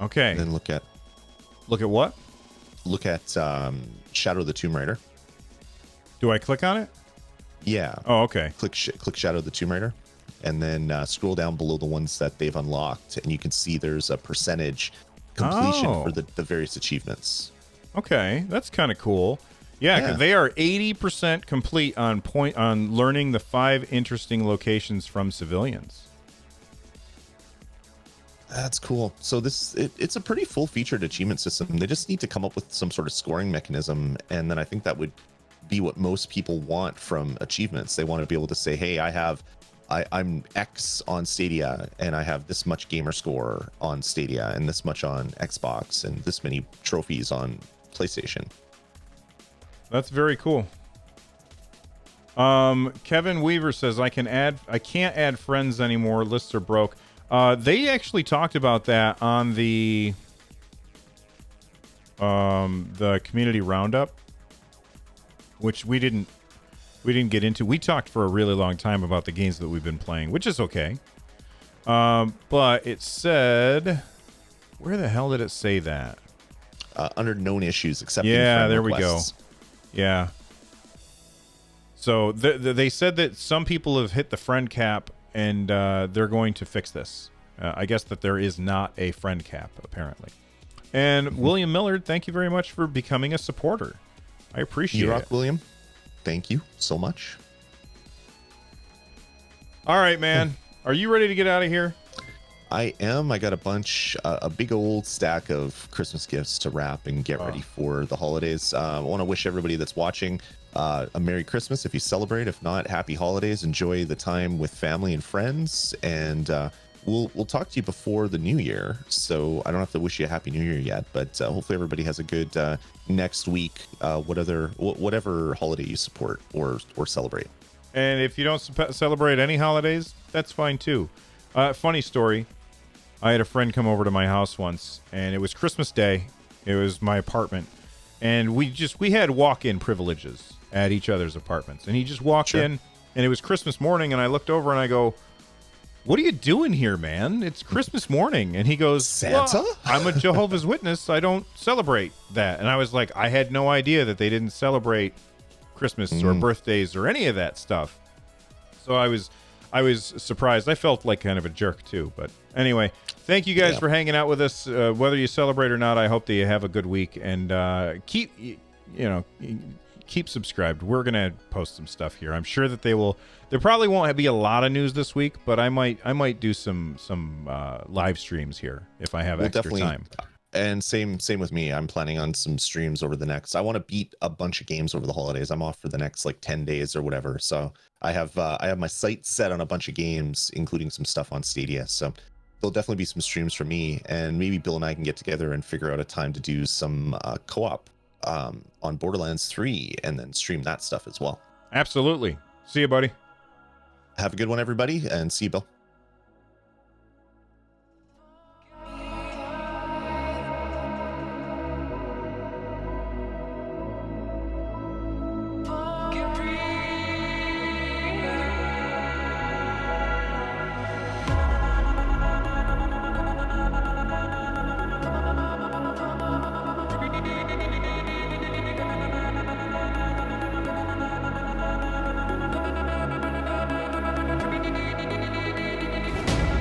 Okay. And then look at what? Look at Shadow of the Tomb Raider. Do I click on it? Yeah. Oh, okay. Click Shadow of the Tomb Raider, and then scroll down below the ones that they've unlocked, and you can see there's a percentage completion for the various achievements. Okay, that's kind of cool. Yeah, 'cause they are 80% complete on learning the 5 interesting locations from civilians. That's cool. So it's a pretty full-featured achievement system. They just need to come up with some sort of scoring mechanism, and then I think that would be what most people want from achievements. They want to be able to say, hey, I'm X on Stadia, and I have this much gamer score on Stadia, and this much on Xbox, and this many trophies on PlayStation. That's very cool. Kevin Weaver says I can't add friends anymore. Lists are broke. They actually talked about that on the community roundup, which we didn't get into. We talked for a really long time about the games that we've been playing, which is okay. But it said, where the hell did it say that? Under known issues, accepting friend there we requests. go. Yeah. So they said that some people have hit the friend cap, and they're going to fix this. I guess that there is not a friend cap, apparently. And William Millard, thank you very much for becoming a supporter. I appreciate You rock, it. William. Thank you so much. All right, man. Are you ready to get out of here? I am. I got a big old stack of Christmas gifts to wrap and get ready for the holidays. I want to wish everybody that's watching a Merry Christmas if you celebrate. If not, Happy Holidays. Enjoy the time with family and friends. And we'll talk to you before the new year. So I don't have to wish you a Happy New Year yet, but hopefully everybody has a good next week, whatever holiday you support or celebrate. And if you don't celebrate any holidays, that's fine too. Funny story. I had a friend come over to my house once, and it was Christmas Day. It was my apartment, and we had walk-in privileges at each other's apartments. And he just walked in, and it was Christmas morning, and I looked over and I go, "What are you doing here, man? It's Christmas morning." And he goes, "Santa? Well, I'm a Jehovah's Witness. I don't celebrate that." And I was like, I had no idea that they didn't celebrate Christmas or birthdays or any of that stuff. So I was surprised. I felt like kind of a jerk too. But anyway, thank you guys for hanging out with us. Whether you celebrate or not, I hope that you have a good week, and keep subscribed. We're gonna post some stuff here. I'm sure that there probably won't be a lot of news this week, but I might do some live streams here if I have extra time. And same with me. I'm planning on some streams over the next. I want to beat a bunch of games over the holidays. I'm off for the next 10 days or whatever. So I have my sights set on a bunch of games, including some stuff on Stadia. So there'll definitely be some streams for me, and maybe Bill and I can get together and figure out a time to do some co-op on Borderlands 3 and then stream that stuff as well. Absolutely. See you, buddy. Have a good one, everybody, and see you, Bill.